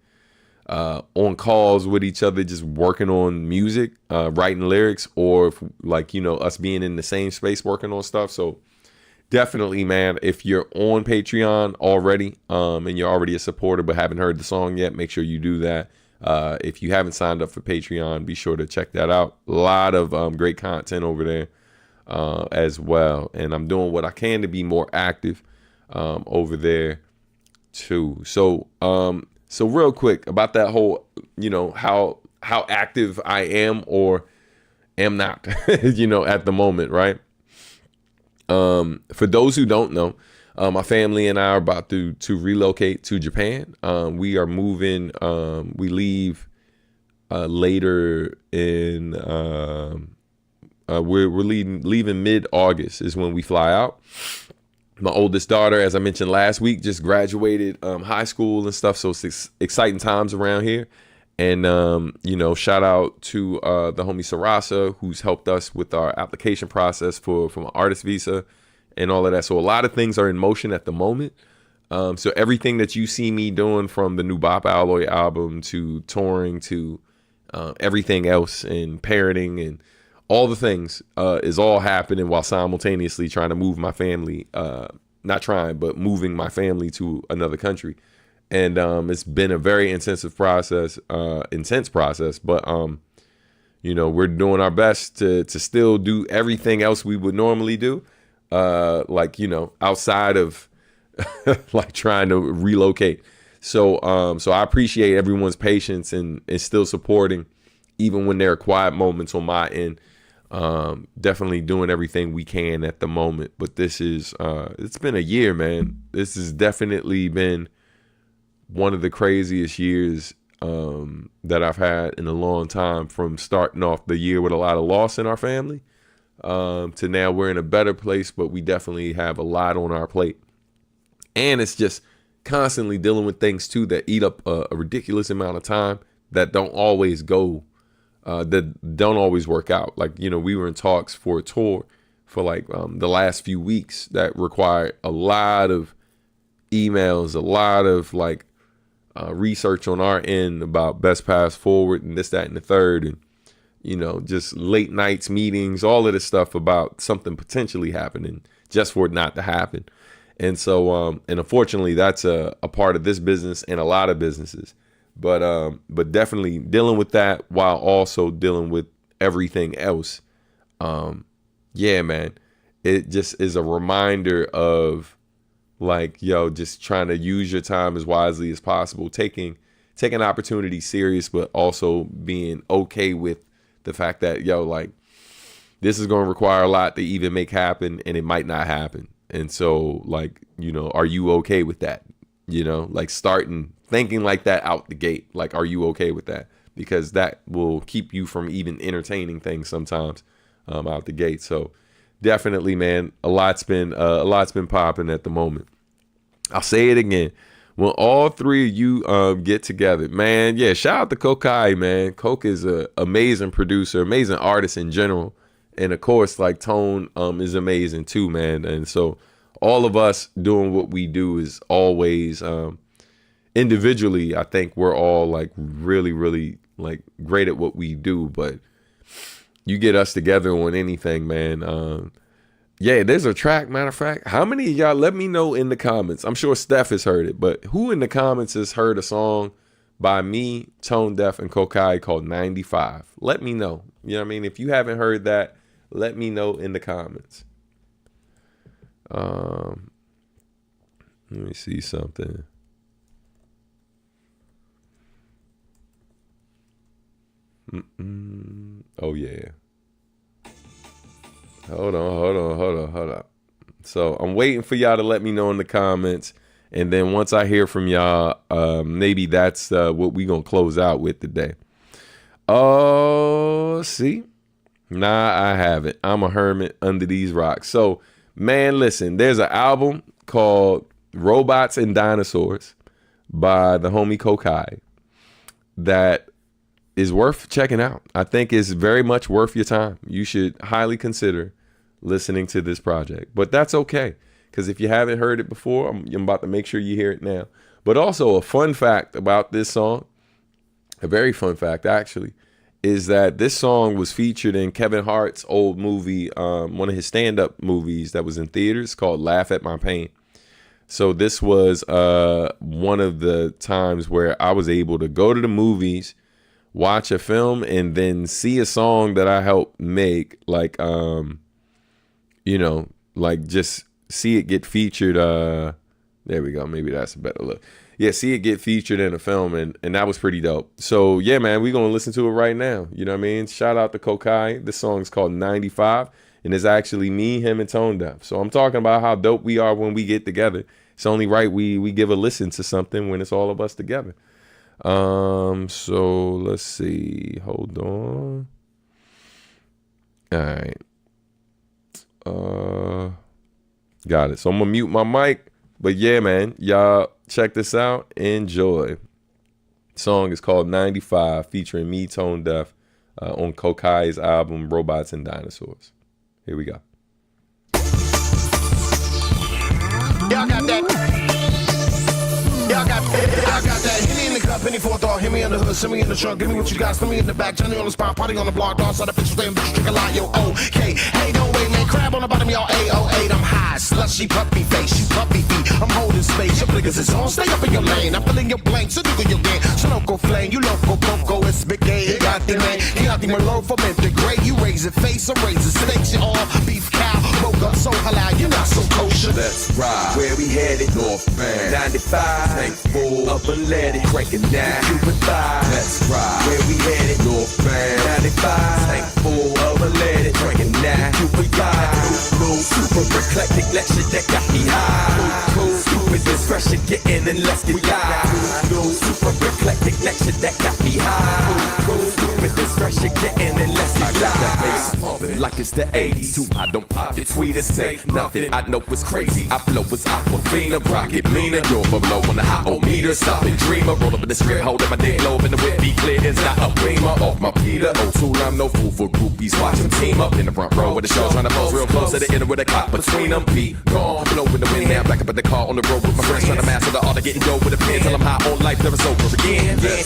on calls with each other, just working on music, writing lyrics, or us being in the same space working on stuff. So definitely, man, if you're on Patreon already and you're already a supporter but haven't heard the song yet, make sure you do that. If you haven't signed up for Patreon, be sure to check that out. A lot of great content over there. As well, and I'm doing what I can to be more active over there too. So So real quick about that whole, how active I am or am not, at the moment, right? For those who don't know, my family and I are about to relocate to Japan. We are moving. We leave later in. We're leaving mid-August is when we fly out. My oldest daughter, as I mentioned last week, just graduated high school and stuff. So it's exciting times around here. And, shout out to the homie Sarasa, who's helped us with our application process from an artist visa and all of that. So a lot of things are in motion at the moment. So everything that you see me doing, from the new Bop Alloy album to touring to everything else and parenting and all the things is all happening while simultaneously trying to move my family, not trying, but moving my family to another country. And it's been a very intense process, but we're doing our best to still do everything else we would normally do, outside of like trying to relocate. So I appreciate everyone's patience and still supporting, even when there are quiet moments on my end. Definitely doing everything we can at the moment. But this is it's been a year, man. This has definitely been one of the craziest years that I've had in a long time, from starting off the year with a lot of loss in our family to now we're in a better place, but we definitely have a lot on our plate. And it's just constantly dealing with things too that eat up a ridiculous amount of time that don't always work out. Like, we were in talks for a tour for the last few weeks that required a lot of emails, a lot of research on our end about best paths forward and this, that, and the third. And, just late nights, meetings, all of this stuff about something potentially happening just for it not to happen. And so, and unfortunately, that's a part of this business and a lot of businesses. But definitely dealing with that while also dealing with everything else. Yeah, man, it just is a reminder of just trying to use your time as wisely as possible, taking opportunity serious, but also being okay with the fact that, this is going to require a lot to even make happen, and it might not happen. And so, are you okay with that? Starting thinking like that out the gate. Are you okay with that? Because that will keep you from even entertaining things sometimes out the gate. So definitely, man, a lot's been popping at the moment. I'll say it again. When all three of you get together, man, yeah, shout out to Kokai, man. Coke is an amazing producer, amazing artist in general. And of course, Tone is amazing too, man. And so all of us doing what we do is always individually, I think we're all really, really great at what we do. But you get us together on anything, man. Yeah, there's a track, matter of fact. How many of y'all, let me know in the comments. I'm sure Steph has heard it, but who in the comments has heard a song by me, Tone Deaf, and Kokai called 95? Let me know. You know what I mean? If you haven't heard that, let me know in the comments. Let me see something. Oh, yeah. Hold on. So I'm waiting for y'all to let me know in the comments. And then once I hear from y'all, maybe that's what we going to close out with today. Oh, see? Nah, I haven't. I'm a hermit under these rocks. So, man, listen, there's an album called Robots and Dinosaurs by the homie Kokai that is worth checking out. I think it's very much worth your time. You should highly consider listening to this project. But that's okay, because if you haven't heard it before, I'm about to make sure you hear it now. But also a fun fact about this song, a very fun fact actually, is that this song was featured in Kevin Hart's old movie, one of his stand-up movies that was in theaters called Laugh at My Pain. So this was one of the times where I was able to go to the movies, watch a film, and then see a song that I helped make, just see it get featured. There we go. Maybe that's a better look. see it get featured in a film, and that was pretty dope. So yeah, man, we're gonna listen to it right now. You know what I mean? Shout out to Kokai. This song's called 95, and it's actually me, him, and Tone Deaf. So I'm talking about how dope we are when we get together. It's only right we give a listen to something when it's all of us together. So let's see. Hold on. All right. Got it. So I'm gonna mute my mic. But yeah, man, y'all check this out. Enjoy. The song is called 95, featuring me, Tone Deaf, on Kokai's album Robots and Dinosaurs. Here we go. Y'all got that. Y'all got that. Hit me in the cup, any fourth thought, hit me in the hood, send me in the trunk, give me what you got, send me in the back, Johnny on the spot, party on the block, dance on the bitch, stay bitch, drink a lot, yo, okay. Hey, don't wait, man, crab on the bottom, y'all, 808, I'm high, slushy, puppy face, you puppy feet, I'm holding space, your bliggers is on, stay up in your lane, I'm filling your blank, so do your game, so local flame, you local, poco, it's big gay, you got the man, you got the Merlot for mint, the great, you raise it, face, I raise it, steaks, you all, beef cow, woke up so halal, you're not so kosher. Let's ride, where we headed, North Van, 95, tank full, up and let it, cranking down, Cuban thigh. Let's ride, where we headed, North Van, 95, tank full, up and let it, cranking down, Cuban thigh. Blue, super eclectic, that shit that got me high. Cool, stupid, this fresh and getting and let's get live. Blue, super eclectic, that shit that got me high. Cool, stupid, this fresh and getting and let's get live. I got that bass pumping like it's the 80s. Too hot, don't pop it, sweet as say nothing. I know it's crazy, I flow with Aquafina, rocket leaner, you're below on the hot meter, stopping dreamer, roll up in the script, holding my dick low, and the whip be clear, it's not a beamer, off my Peter, O2, I'm no fool for groupies, watch them team up in the front row, with the show, trying to pose real close to the inner with a cop between them, be gone, blowing the wind now, back up at the car on the road with my friends, trying to master the art of getting dough with a pen, till I'm high on life, never sober again, yeah,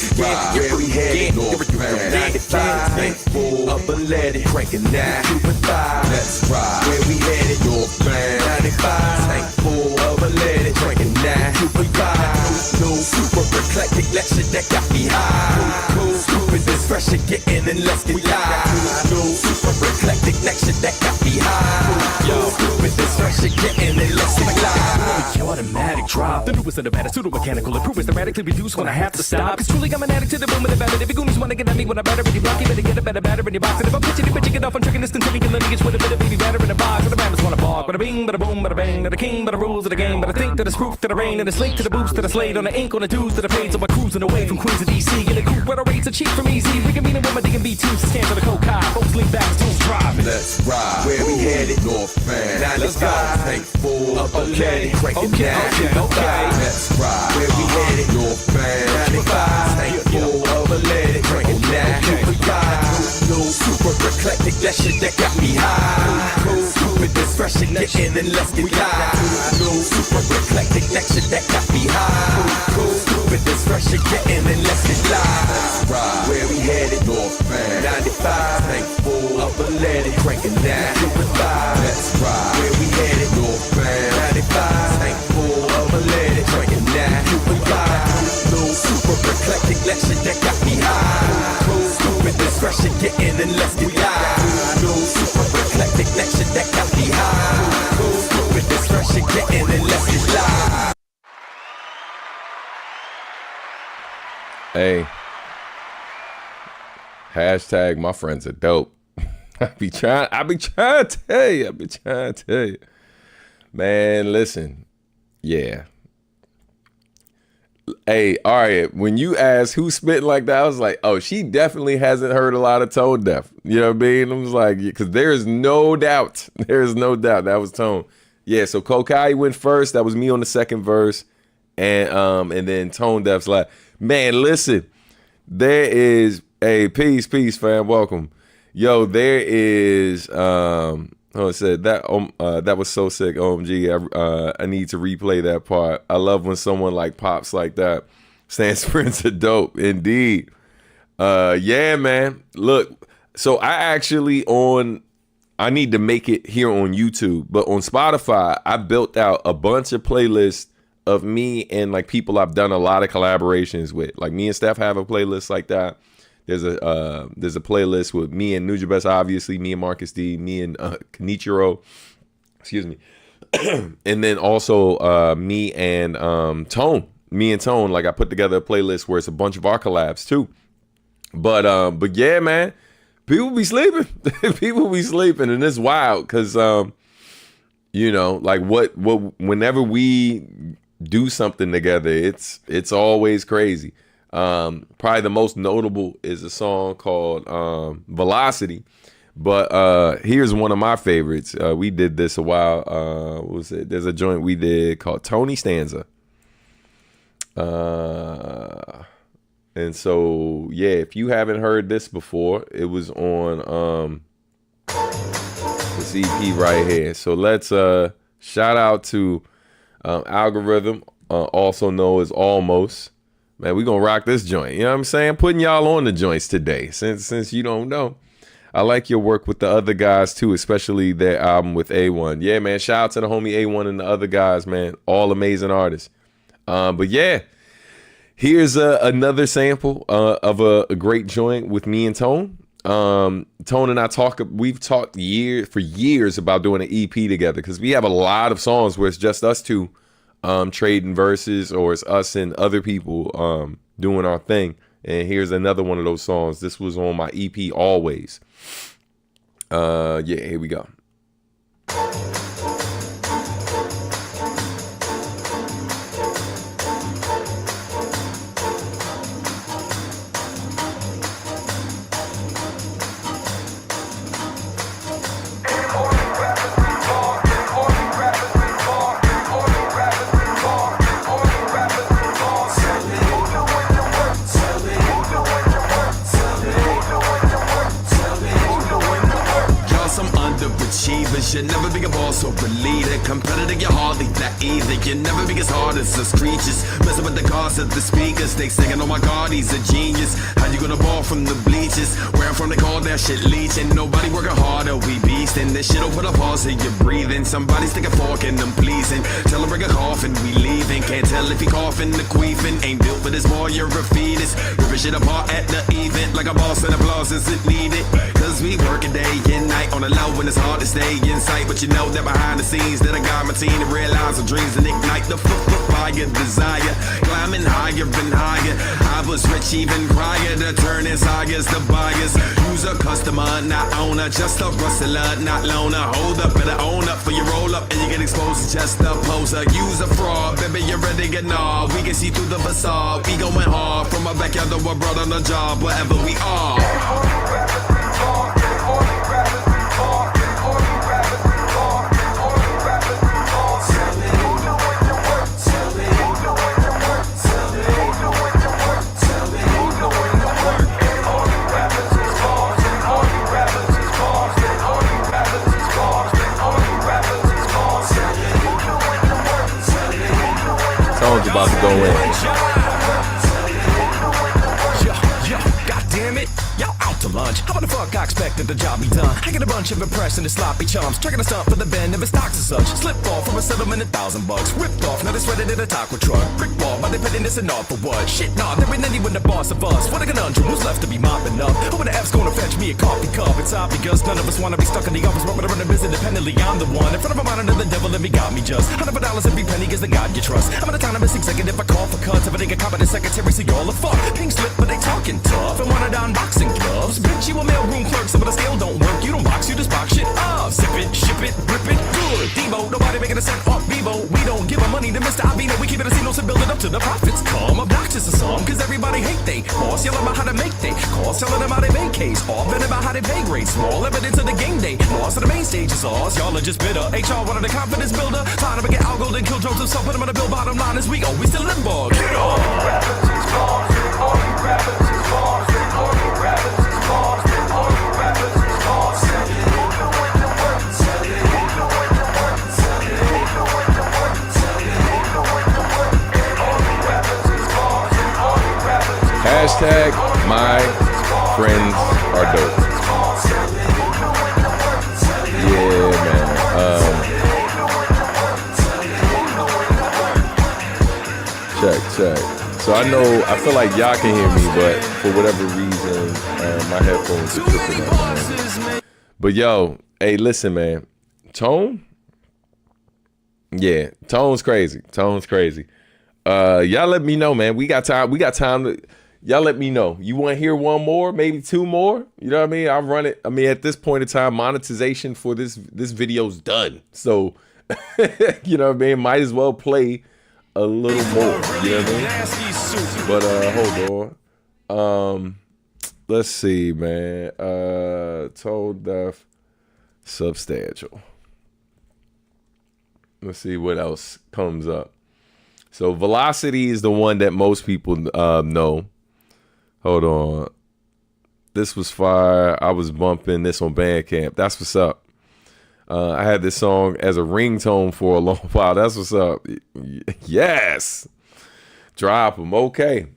where we headed, North Van, 95, tank full, up and let it, cranking down, Cuban thigh, let's ride, where we headed, North Van, 95, tank full, up and let it, cranking down, Cuban thigh, no super eclectic, that shit that got me high, cool, stupid, this fresh and getting and let's get live, no super eclectic, that shit that got me high, yo, stupid, this fresh and getting and let's get live. Your automatic drop, the newest and the baddest, pseudo-mechanical improvements dramatically reduced when I have to stop. Cause truly I'm an addict to the boom of the battery. If you goonies wanna get at me when I batter in your block, you better get a better batter in your box. And if I'm pitching it, get off, I'm tricking this until you can lineage with a bit of baby batter in the box. And the rappers wanna bark, bada bing, bada boom, bada bang, bada king, bada rules of the game. But I think that it's proof to the rain, and it's linked to the boost to the slate, on the ink, on the dues to the paid. So I'm cruising away from Queens to DC in a coupe where the rates are cheap from easy. We can meet it with my D&B team, so stand for the coke high. Folks lean back, tools driving. Let's ride, where we headed, North Van, 95, tank full, up and let it, cranking down, okay. Let's ride, where we headed, North Van, 95, tank full, up and let it, cranking down, Cuban thigh. No super eclectic, that shit that got me high. Cool, stupid, this fresh and getting and let's get live. No super eclectic, that shit that got me high. Cool, stupid, this fresh and getting and let's get live. Let's ride, where we headed, North Van, 95, tank full, up and let it, cranking down, Cuban thigh. Let's ride, where we headed, North Van, 95, tank full, up and let it, cranking down, Cuban thigh. No super eclectic, that shit that got me high. Cool, stupid, this fresh and getting and let's get live. No super eclectic, that shit that got me high. Cool, stupid, this fresh and getting and let's get live. Hey, hashtag my friends are dope. I be trying to tell you. Man, listen. Yeah. Hey, all right. When you asked who's spitting like that, I was like, oh, she definitely hasn't heard a lot of Tone Deaf. You know what I mean? I was like, because there's no doubt. There's no doubt that was Tone. Yeah, so Kokai went first. That was me on the second verse. And then Tone Deaf's like, man, listen, there is a peace, fam. Welcome. Yo, there is it said that was so sick. OMG, I need to replay that part. I love when someone like pops like that. Stan Sprints are dope, indeed. Yeah, man. Look, so I need to make it here on YouTube, but on Spotify, I built out a bunch of playlists of me and like people I've done a lot of collaborations with. Like me and Steph have a playlist like that. There's a playlist with me and Nujabes, obviously, me and Marcus D, me and Kenichiro, excuse me. And then also me and Tone. me and Tone, like I put together a playlist where it's a bunch of our collabs too. But yeah, man, people be sleeping. People be sleeping, and it's wild because you know, like what whenever we do something together, it's always crazy. Probably the most notable is a song called Velocity. But here's one of my favorites. We did this a while. What was it? There's a joint we did called Tony Stanza. And so yeah, if you haven't heard this before, it was on this EP right here. So let's shout out to Algorithm, also known as Almost. Man, we gonna rock this joint. You know what I'm saying? Putting y'all on the joints today, since you don't know. I like your work with the other guys too, especially their album with A1. Yeah, man, shout out to the homie A1 and the other guys, man. All amazing artists. But yeah, here's another sample of a great joint with me and Tone. Tone and I we've talked for years about doing an EP together because we have a lot of songs where it's just us two trading verses, or it's us and other people doing our thing. And here's another one of those songs. This was on my EP Always. Yeah, here we go. You'll never be a boss or a leader. Competitor, you're hardly that either. You'll never be as hard as us creatures. Messing with the cars of the speakers. They singing, oh my God, he's a genius. How you gonna ball from the bleachers? Where I'm from, they call that shit leeching. Nobody working harder, we beastin'. This shit'll put a pause in your breathing. Somebody stick a fork in them pleasing. Tell him bring a coffin, we leaving. Can't tell if he coughing or queefing. Ain't built for this boy, you're a fetus. Ripping shit apart at the event. Like a boss and applause isn't needed. Cause we working day and night on the low when it's hard to stay in sight. But you know that behind the scenes that I got my team to realize the dreams and ignite the fire desire. Climbing higher and higher. I was rich even prior to turning sagas to buyers. Use a customer, not owner. Just a rustler, not loner. Hold up, better own up for your roll up and you get exposed to just a poser. Use a fraud, baby, you're ready to gnaw. We can see through the facade. We going hard from our backyard to our brother on the job, wherever we are. Someone's about to go in. God damn it, y'all out to lunch. How the fuck I expected the job be done? I get a bunch of impressing and sloppy chums, tracking a stunt for the bend of his stocks and such. Slip off from a settlement, $1,000 bucks. Ripped off, now they sweated in a taco truck. Brick wall, but they petting this and all for what? Shit, nah, there ain't anyone the boss of us. What a conundrum, who's left to be mopping up? Who the F's gonna fetch me a coffee cup? It's odd because none of us wanna be stuck in the office, but when I run a business independently, I'm the one. In front of a monitor, the devil and me got me just $100 every penny is the God you trust. I'm an autonomous executive, I call for cuts. Everything a competent secretary, so y'all a fuck. Pink slip, but they talking tough. And wanna don boxing gloves. Bitch, you a mailroom clerk, some of the scale don't work. You don't box, you just box shit up. Zip it, ship it, rip it, good. Debo, nobody making a cent off Bebo. We don't give our money to Mr. Albino. We keep it a C-notes and build it up to the profits come. Obnoxious to some, cause everybody hate they boss. Yelling about how to make they call, selling them how they make case. All been about how they pay grade. Small evidence of the game day. Lost to the main stage is ours. Y'all are just bitter. HR wanted a confidence builder. Tired of get out golden kill drones himself. Put him on the bill. Bottom line is we always deliver. Get on. Hashtag my friends are dope. Yeah, man. Check. So I feel like y'all can hear me, but for whatever reason, my headphones are tripping up, man. But yo, hey, listen, man. Tone? Yeah, Tone's crazy. Y'all let me know, man. We got time to. Y'all let me know. You want to hear one more, maybe two more? You know what I mean? I'll run it. I mean, at this point in time, monetization for this video's done. So, you know what I mean? Might as well play a little more. You know what I mean? But hold on. Let's see, man. Tone Deaf, Substantial. Let's see what else comes up. So Velocity is the one that most people know. Hold on. This was fire. I was bumping this on Bandcamp. That's what's up. I had this song as a ringtone for a long while. That's what's up. Yes. Drop them. Okay.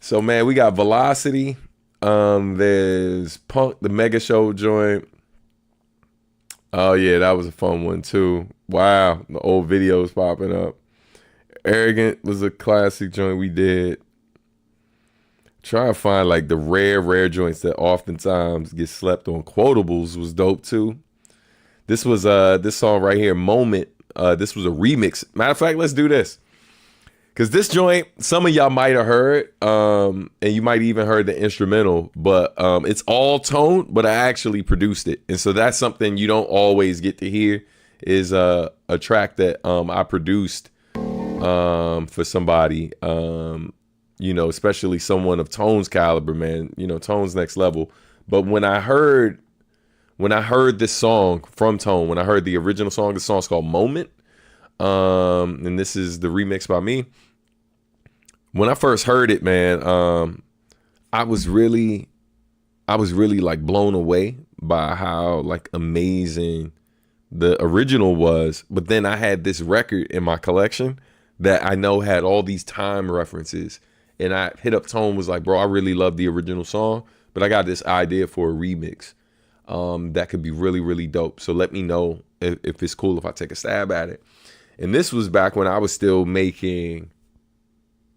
So, man, we got Velocity. There's Punk, the Mega Show joint. Oh, yeah, that was a fun one, too. Wow. The old videos popping up. Arrogant was a classic joint we did. Try to find like the rare joints that oftentimes get slept on. Quotables was dope too. This was this song right here, Moment. This was a remix. Matter of fact, let's do this. Cause this joint, some of y'all might have heard, and you might even heard the instrumental, but it's all tone, but I actually produced it. And so that's something you don't always get to hear, is a track that I produced for somebody. You know, especially someone of Tone's caliber, man. You know, Tone's next level. But when I heard this song from Tone, when I heard the original song, the song's called Moment. And this is the remix by me. When I first heard it, man, I was really like blown away by how like amazing the original was. But then I had this record in my collection that I know had all these time references. And I hit up Tone, was like, bro, I really love the original song, but I got this idea for a remix that could be really, really dope. So let me know if it's cool if I take a stab at it. And this was back when I was still making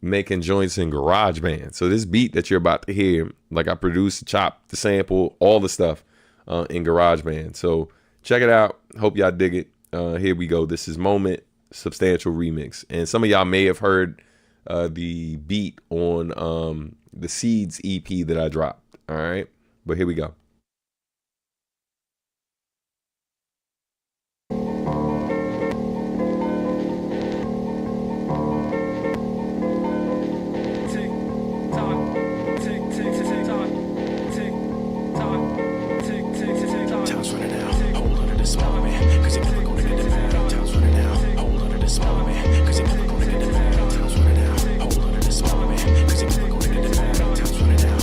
joints in GarageBand. So this beat that you're about to hear, like I produced, chopped the sample, all the stuff in GarageBand. So check it out. Hope y'all dig it. Here we go. This is Moment, Substantial remix. And some of y'all may have heard the beat on the Seeds EP that I dropped. All right, but here we go. Time's running out. Hold on to this moment, 'cause you're never gonna get it back. Time's running out. Hold on to this moment, 'cause you're never gonna get it back. Time's running out. Hold on to this moment, 'cause you're never gonna get it back. Time's running out.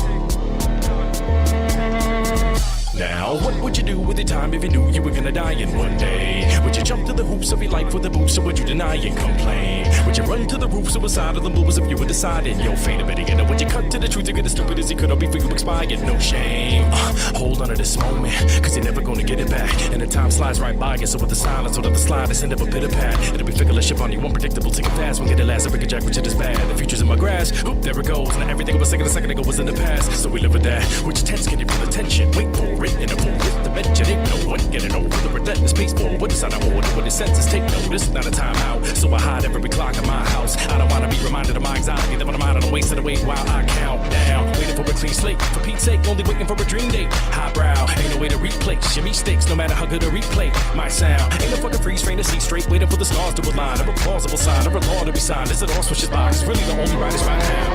Now, what would you do with your time if you knew you were gonna die in one day? Would you jump to the hoops of your life with a boost, or would you deny and complain? Would you run to the roof suicide of the movers if you were deciding your fate of it again? Or would you cut to the truth to get as stupid as you could, or before you expired? No shame. Hold on to this moment, 'cause you're never gonna get it back. And the time slides right by you, so with the silence or the slide, it's end of a pitter pat. It'll be figureless ship on you, unpredictable, ticking fast. When get it last, a jack, which is bad. The future's in my grass, oop, there it goes. Now everything of a second ago was in the past. So we live with that. Which tense can you feel the tension? Wait for it in a moment to mention it. No one getting over the relentless pace for what is out of order, what it senses take notice, not a timeout. So I hide every clock in my house. I don't wanna be reminded of my anxiety, that when I'm out, I don't waste it away while I count down. Waiting for a clean slate, for Pete's sake, only waiting for a dream date. Highbrow, ain't no way to replace your mistakes, no matter how good a replay my sound. Ain't no fucking freeze frame to see straight, waiting for the stars to align, or a plausible sign, or a law to be signed. Is it all switches by? It's really the only right is right now.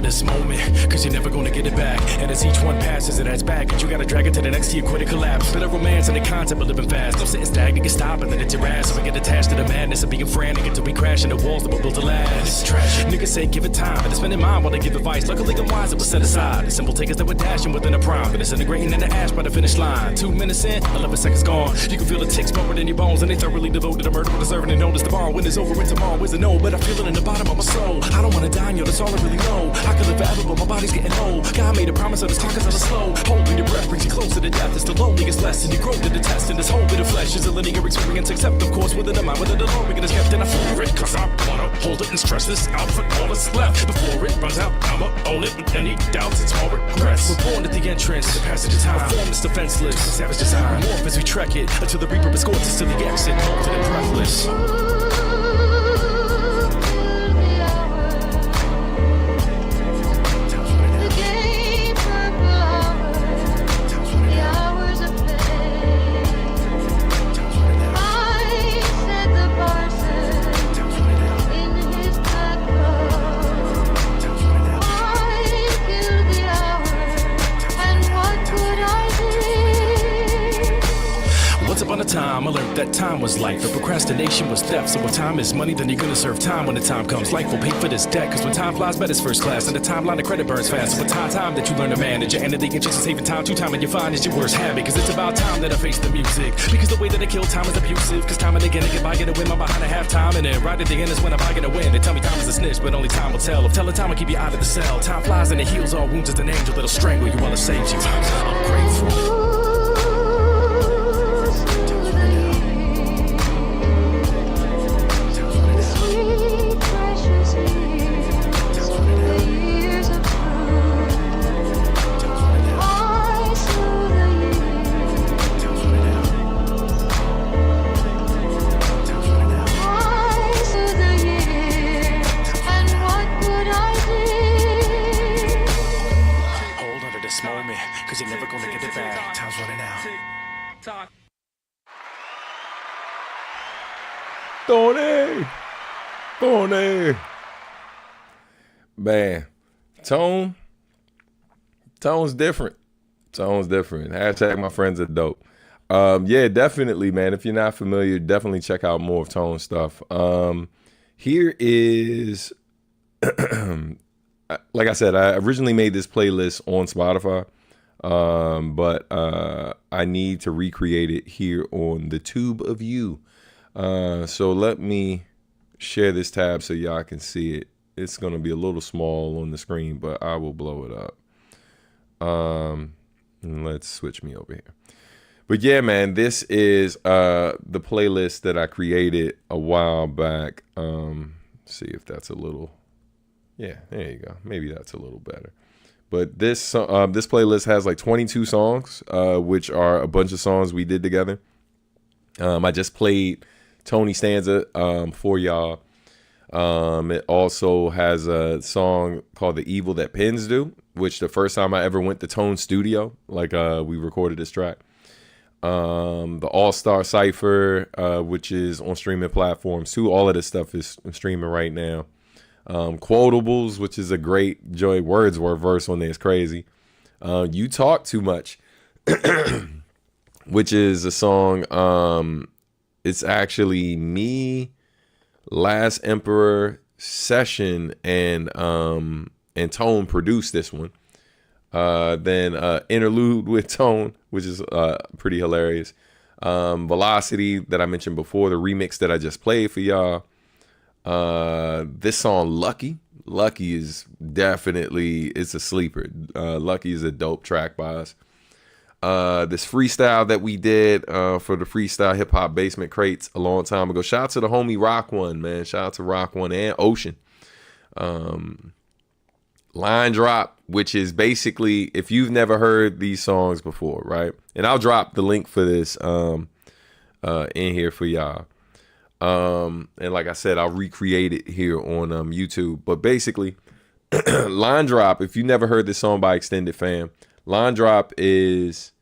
This moment, 'cause you're never gonna get it back. And as each one passes, that's bad, cause you gotta drag it to the next year, quit a collapse. Bit of romance and the concept of living fast. No sitting stagnant, get stopped and then it's your ass. So I get attached to the madness of being frantic until we crash in the walls that were built to last. Trash. Niggas say give it time, but it's spending mine while they give advice. Luckily I'm wise, it was set aside. The simple takers that were dashing within a prime, but disintegrating in the ash by the finish line. 2 minutes in, 11 seconds gone. You can feel the ticks bumping in your bones, and they thoroughly devoted to murder, deserving to notice the bond. When it's over, it's tomorrow is a no, but I feel it in the bottom of my soul. I don't wanna die, yo, that's all I really know. I could live forever, but my body's getting old. God made a promise of this clock is on the slow. Holding your breath brings you closer to death. It's the loneliest lesson. You grow to the test, and this whole bit of flesh is a linear experience, except of course within the mind, within the Lord, we get kept in a for it, cause I wanna hold it and stress this out for all that's left. Before it runs out, I'ma own it with any doubts, it's all regrets. We're born at the entrance, the passage of time. A form is defenseless, savage design. Morph as we trek it, until the reaper escorts us to the exit, halted and breathless. Upon a time, I learned that time was life, and procrastination was theft. So when time is money, then you're gonna serve time when the time comes. Life will pay for this debt, cause when time flies, bet it's first class, and the timeline of credit burns fast. So it's time that you learn to manage your energy and just saving time. 2 time and you find is your worst habit, cause it's about time that I face the music. Because the way that I kill time is abusive, cause time and again I get by, get a win, I'm behind a halftime, and then right at the end is when I'm gonna win. They tell me time is a snitch, but only time will tell. If telling time will keep you out of the cell. Time flies and it heals all wounds, it's an angel that'll strangle you while it saves you. I'm grateful. Cause you're never gonna get it back. Time's running out. Tony. Man, tone's different. Hashtag my friends are dope. Yeah, definitely, man. If you're not familiar, definitely check out more of Tone's stuff. Here is, like I said, I originally made this playlist on Spotify. But I need to recreate it here on the tube of you. So let me share this tab so y'all can see it. It's going to be a little small on the screen, but I will blow it up. Let's switch me over here. But yeah, man, this is the playlist that I created a while back. See if that's a little, yeah, there you go. Maybe that's a little better. But this playlist has like 22 songs, which are a bunch of songs we did together. I just played Tony Stanza for y'all. It also has a song called The Evil That Pens Do, which the first time I ever went to Tone Studio, like we recorded this track. The All-Star Cypher, which is on streaming platforms too. All of this stuff is streaming right now. Quotables, which is a great Joy Wordsworth verse on there. It's crazy. You Talk Too Much, which is a song. It's actually me, Last Emperor, Session, and Tone produced this one. Then Interlude with Tone, which is pretty hilarious. Velocity that I mentioned before, the remix that I just played for y'all. This song Lucky is definitely, it's a sleeper. Lucky is a dope track by us. This freestyle that we did for the Freestyle Hip Hop Basement Crates a long time ago. Shout out to the homie Rock One, man. Shout out to Rock One and Ocean. Line Drop, which is basically, if you've never heard these songs before, right? And I'll drop the link for this in here for y'all. And like I said, I'll recreate it here on YouTube. But basically, Line Drop, if you never heard this song by Extended Fam, Line Drop it's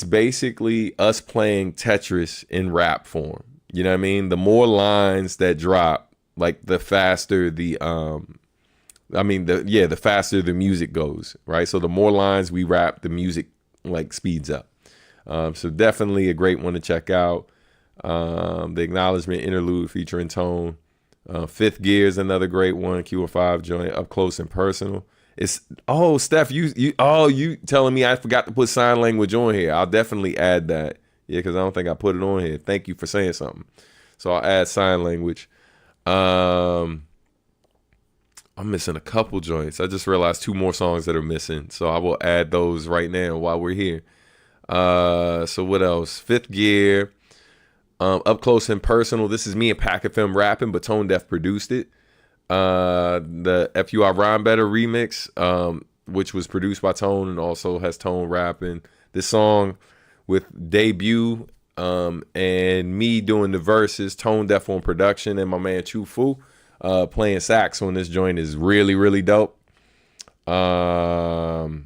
basically us playing Tetris in rap form. You know what I mean? The more lines that drop, like the faster the I mean, the faster the music goes, right? So the more lines we rap, the music like speeds up. So definitely a great one to check out. The Acknowledgement interlude featuring Tone. Fifth Gear is another great one. Q5 joint, Up Close and Personal. It's Steph, you telling me I forgot to put sign language on here. I'll definitely add that. Yeah, because I don't think I put it on here. Thank you for saying something. So I'll add sign language. I'm missing a couple joints. I just realized 2 more songs that are missing. So I will add those right now while we're here. So what else? Fifth Gear. Up Close and Personal. This is me and Pack FM rapping, but Tone Deaf produced it. The FUI Rhyme Better remix, which was produced by Tone and also has Tone rapping. This song with Debut and me doing the verses, Tone Deaf on production, and my man Chu Fu playing sax on this joint is really, really dope. And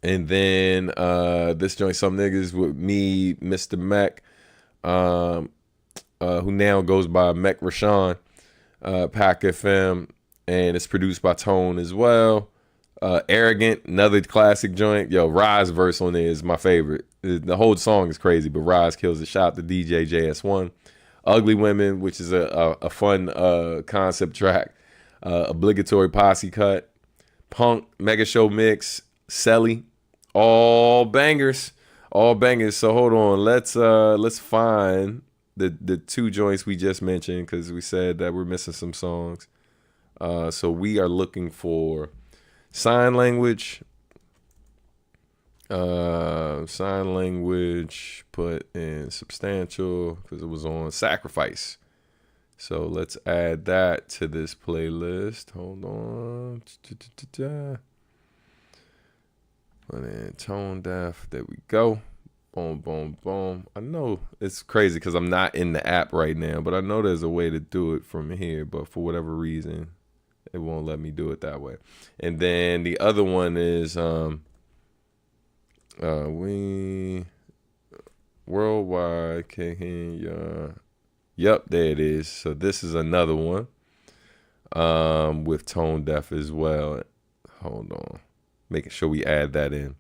then this joint, Some Niggas with me, Mr. Mech, who now goes by Mech Rashawn, Pack FM, and it's produced by Tone as well. Arrogant, another classic joint. Yo, Rise verse on there is my favorite. The whole song is crazy, but Rise kills the shot. The DJ JS1. Ugly Women, which is a fun concept track. Obligatory Posse Cut. Punk, Mega Show Mix, Selly. All bangers. All bangers. So hold on. Let's find the 2 joints we just mentioned, because we said that we're missing some songs. So we are looking for sign language. Sign language, put in substantial because it was on Sacrifice. So let's add that to this playlist. Hold on. Put in Tone Deaf. There we go. Boom, boom, boom. I know it's crazy because I'm not in the app right now, but I know there's a way to do it from here, but for whatever reason, it won't let me do it that way. And then the other one is we worldwide Kenya. Yep, there it is. So this is another one with Tone Deaf as well. Hold on, making sure we add that in.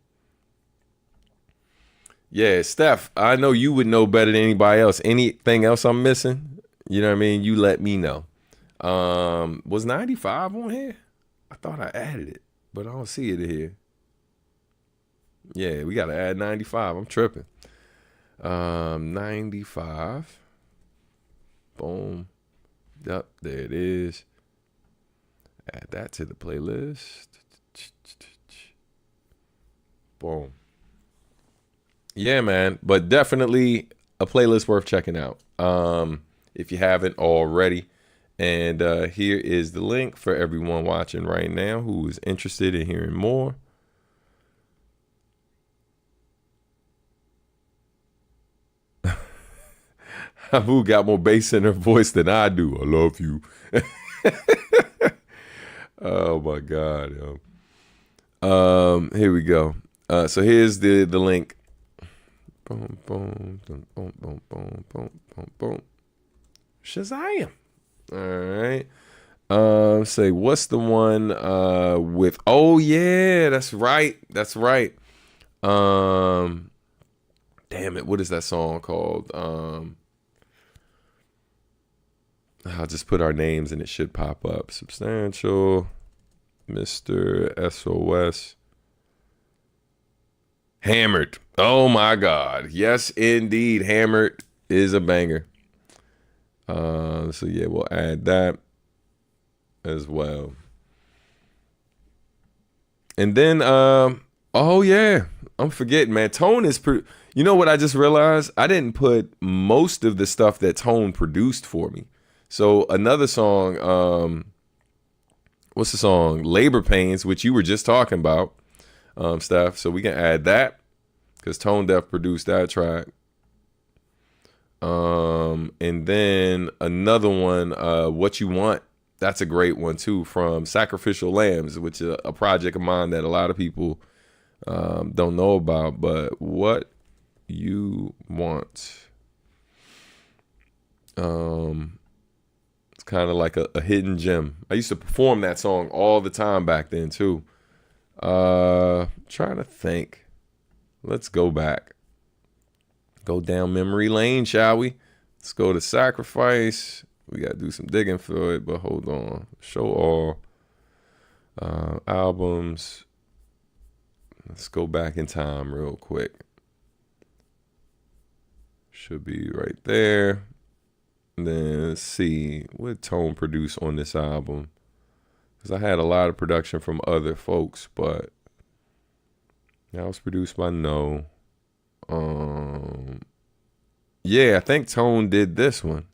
Yeah, Steph, I know you would know better than anybody else. Anything else I'm missing? You know what I mean? You let me know. Was 95 on here? I thought I added it, but I don't see it here. Yeah, we got to add 95. I'm tripping. 95. Boom. Yep, there it is. Add that to the playlist. Boom. Yeah, man. But definitely a playlist worth checking out if you haven't already. And here is the link for everyone watching right now who is interested in hearing more. Who got more bass in her voice than I do? I love you. Oh my God, yo. Here we go. So here's the link. Boom, boom, boom, boom, boom, boom, boom, boom, boom. Shazam. All right. Say, what's the one with? Oh yeah, that's right. That's right. Damn it, what is that song called? I'll just put our names and it should pop up. Substantial, Mr. SOS. Hammered. Oh my God. Yes, indeed. Hammered is a banger. So yeah, we'll add that as well. And then, oh yeah, I'm forgetting, man. Tone is you know what I just realized? I didn't put most of the stuff that Tone produced for me. So another song, what's the song? Labor Pains, which you were just talking about, Steph. So we can add that because Tone Deaf produced that track. And then another one, What You Want. That's a great one too, from Sacrificial Lambs, which is a project of mine that a lot of people don't know about. But What You Want. It's It's kind of like a hidden gem. I used to perform that song all the time back then too. Trying to think. Let's go back. Go down memory lane, shall we? Let's go to Sacrifice. We got to do some digging for it, but hold on. Show all albums. Let's go back in time real quick. Should be right there. And then let's see what Tone produced on this album. Because I had a lot of production from other folks, but that was produced by No. Yeah, I think Tone did this one.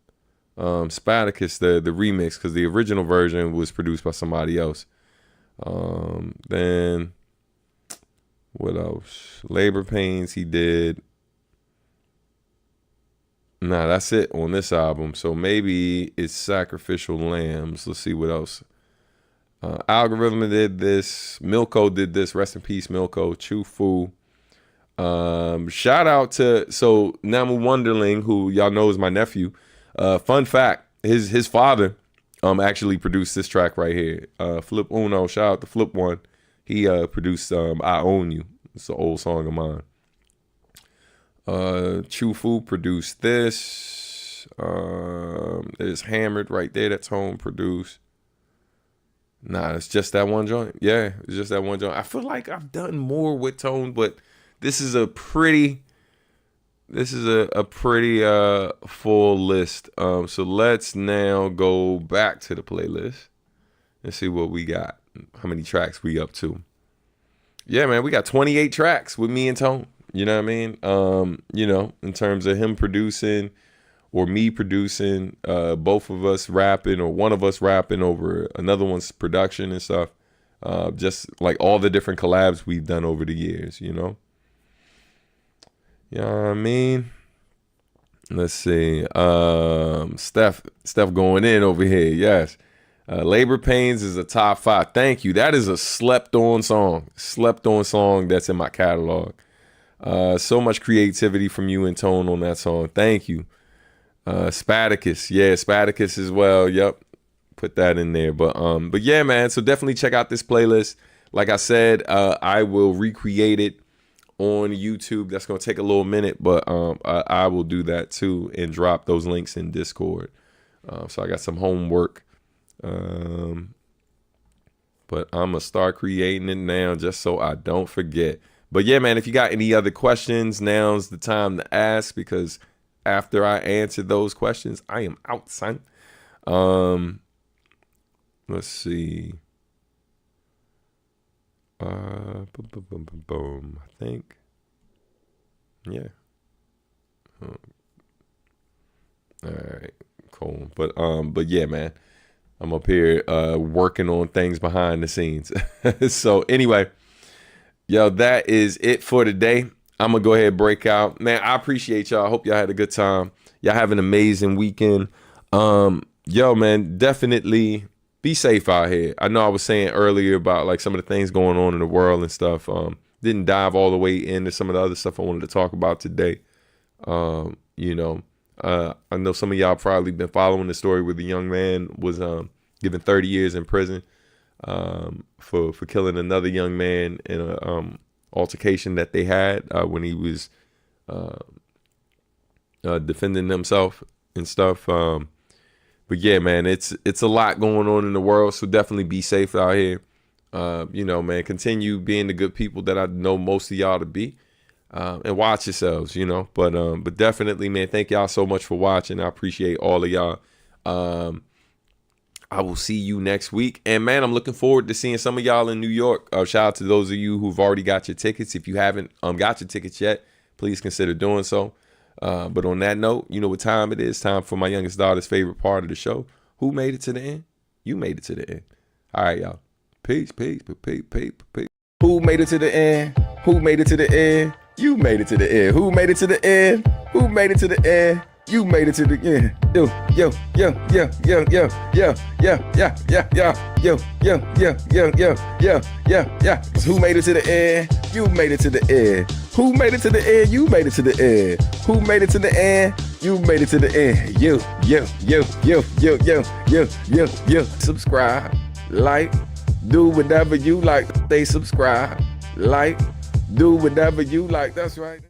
Spartacus, the remix, because the original version was produced by somebody else. Then what else? Labor Pains he did. Nah, that's it on this album. So maybe it's Sacrificial Lambs. Let's see what else. Algorithm did this. Milko did this. Rest in peace, Milko. Chu Fu. Shout out to Namu Wonderling, who y'all know is my nephew. Fun fact, his father actually produced this track right here. Flip Uno, shout out to Flip One. He produced I Own You. It's an old song of mine. Chu Fu produced this. There's Hammered right there. That's Tone produced. Nah, it's just that one joint. Yeah, it's just that one joint. I feel like I've done more with Tone, but this is a pretty full list. So let's now go back to the playlist and see what we got. How many tracks we up to? Yeah, man, we got 28 tracks with me and Tone. You know what I mean? You know, in terms of him producing or me producing, both of us rapping or one of us rapping over another one's production and stuff. Just like all the different collabs we've done over the years, you know? You know what I mean? Let's see. Steph going in over here. Yes. Labor Pains is a top 5. Thank you. That is a slept on song that's in my catalog. So much creativity from you and Tone on that song. Thank you. Spartacus. Yeah, Spartacus as well. Yep. Put that in there. But yeah, man. So definitely check out this playlist. Like I said, I will recreate it on YouTube. That's going to take a little minute, but I will do that too and drop those links in Discord. So I got some homework. But I'm going to start creating it now just so I don't forget. But yeah, man, if you got any other questions, now's the time to ask, because after I answer those questions, I am out, son. Let's see. Boom. I think. Yeah. All right. Cool. But yeah, man. I'm up here working on things behind the scenes. So anyway, yo, that is it for today. I'm gonna go ahead and break out. Man, I appreciate y'all. I hope y'all had a good time. Y'all have an amazing weekend. Yo, man, definitely be safe out here. I know I was saying earlier about like some of the things going on in the world and stuff. Didn't dive all the way into some of the other stuff I wanted to talk about today. You know, I know some of y'all probably been following the story where the young man was given 30 years in prison for killing another young man in a altercation that they had when he was defending himself and stuff. But yeah, man, it's a lot going on in the world, so definitely be safe out here. You know, man, continue being the good people that I know most of y'all to be. And watch yourselves, you know. But definitely, man, thank y'all so much for watching. I appreciate all of y'all. I will see you next week. And man, I'm looking forward to seeing some of y'all in New York. Shout out to those of you who've already got your tickets. If you haven't got your tickets yet, please consider doing so. But on that note, you know what time it is. Time for my youngest daughter's favorite part of the show. Who made it to the end? You made it to the end. All right, y'all. Peace. Who made it to the end? Who made it to the end? You made it to the end. Who made it to the end? Who made it to the end? You made it to the end. Yo. Who made it to the end? You made it to the end. Who made it to the end? You made it to the end. Who made it to the end? You made it to the end. You. Subscribe, like, do whatever you like. Stay subscribed, like, do whatever you like. That's right.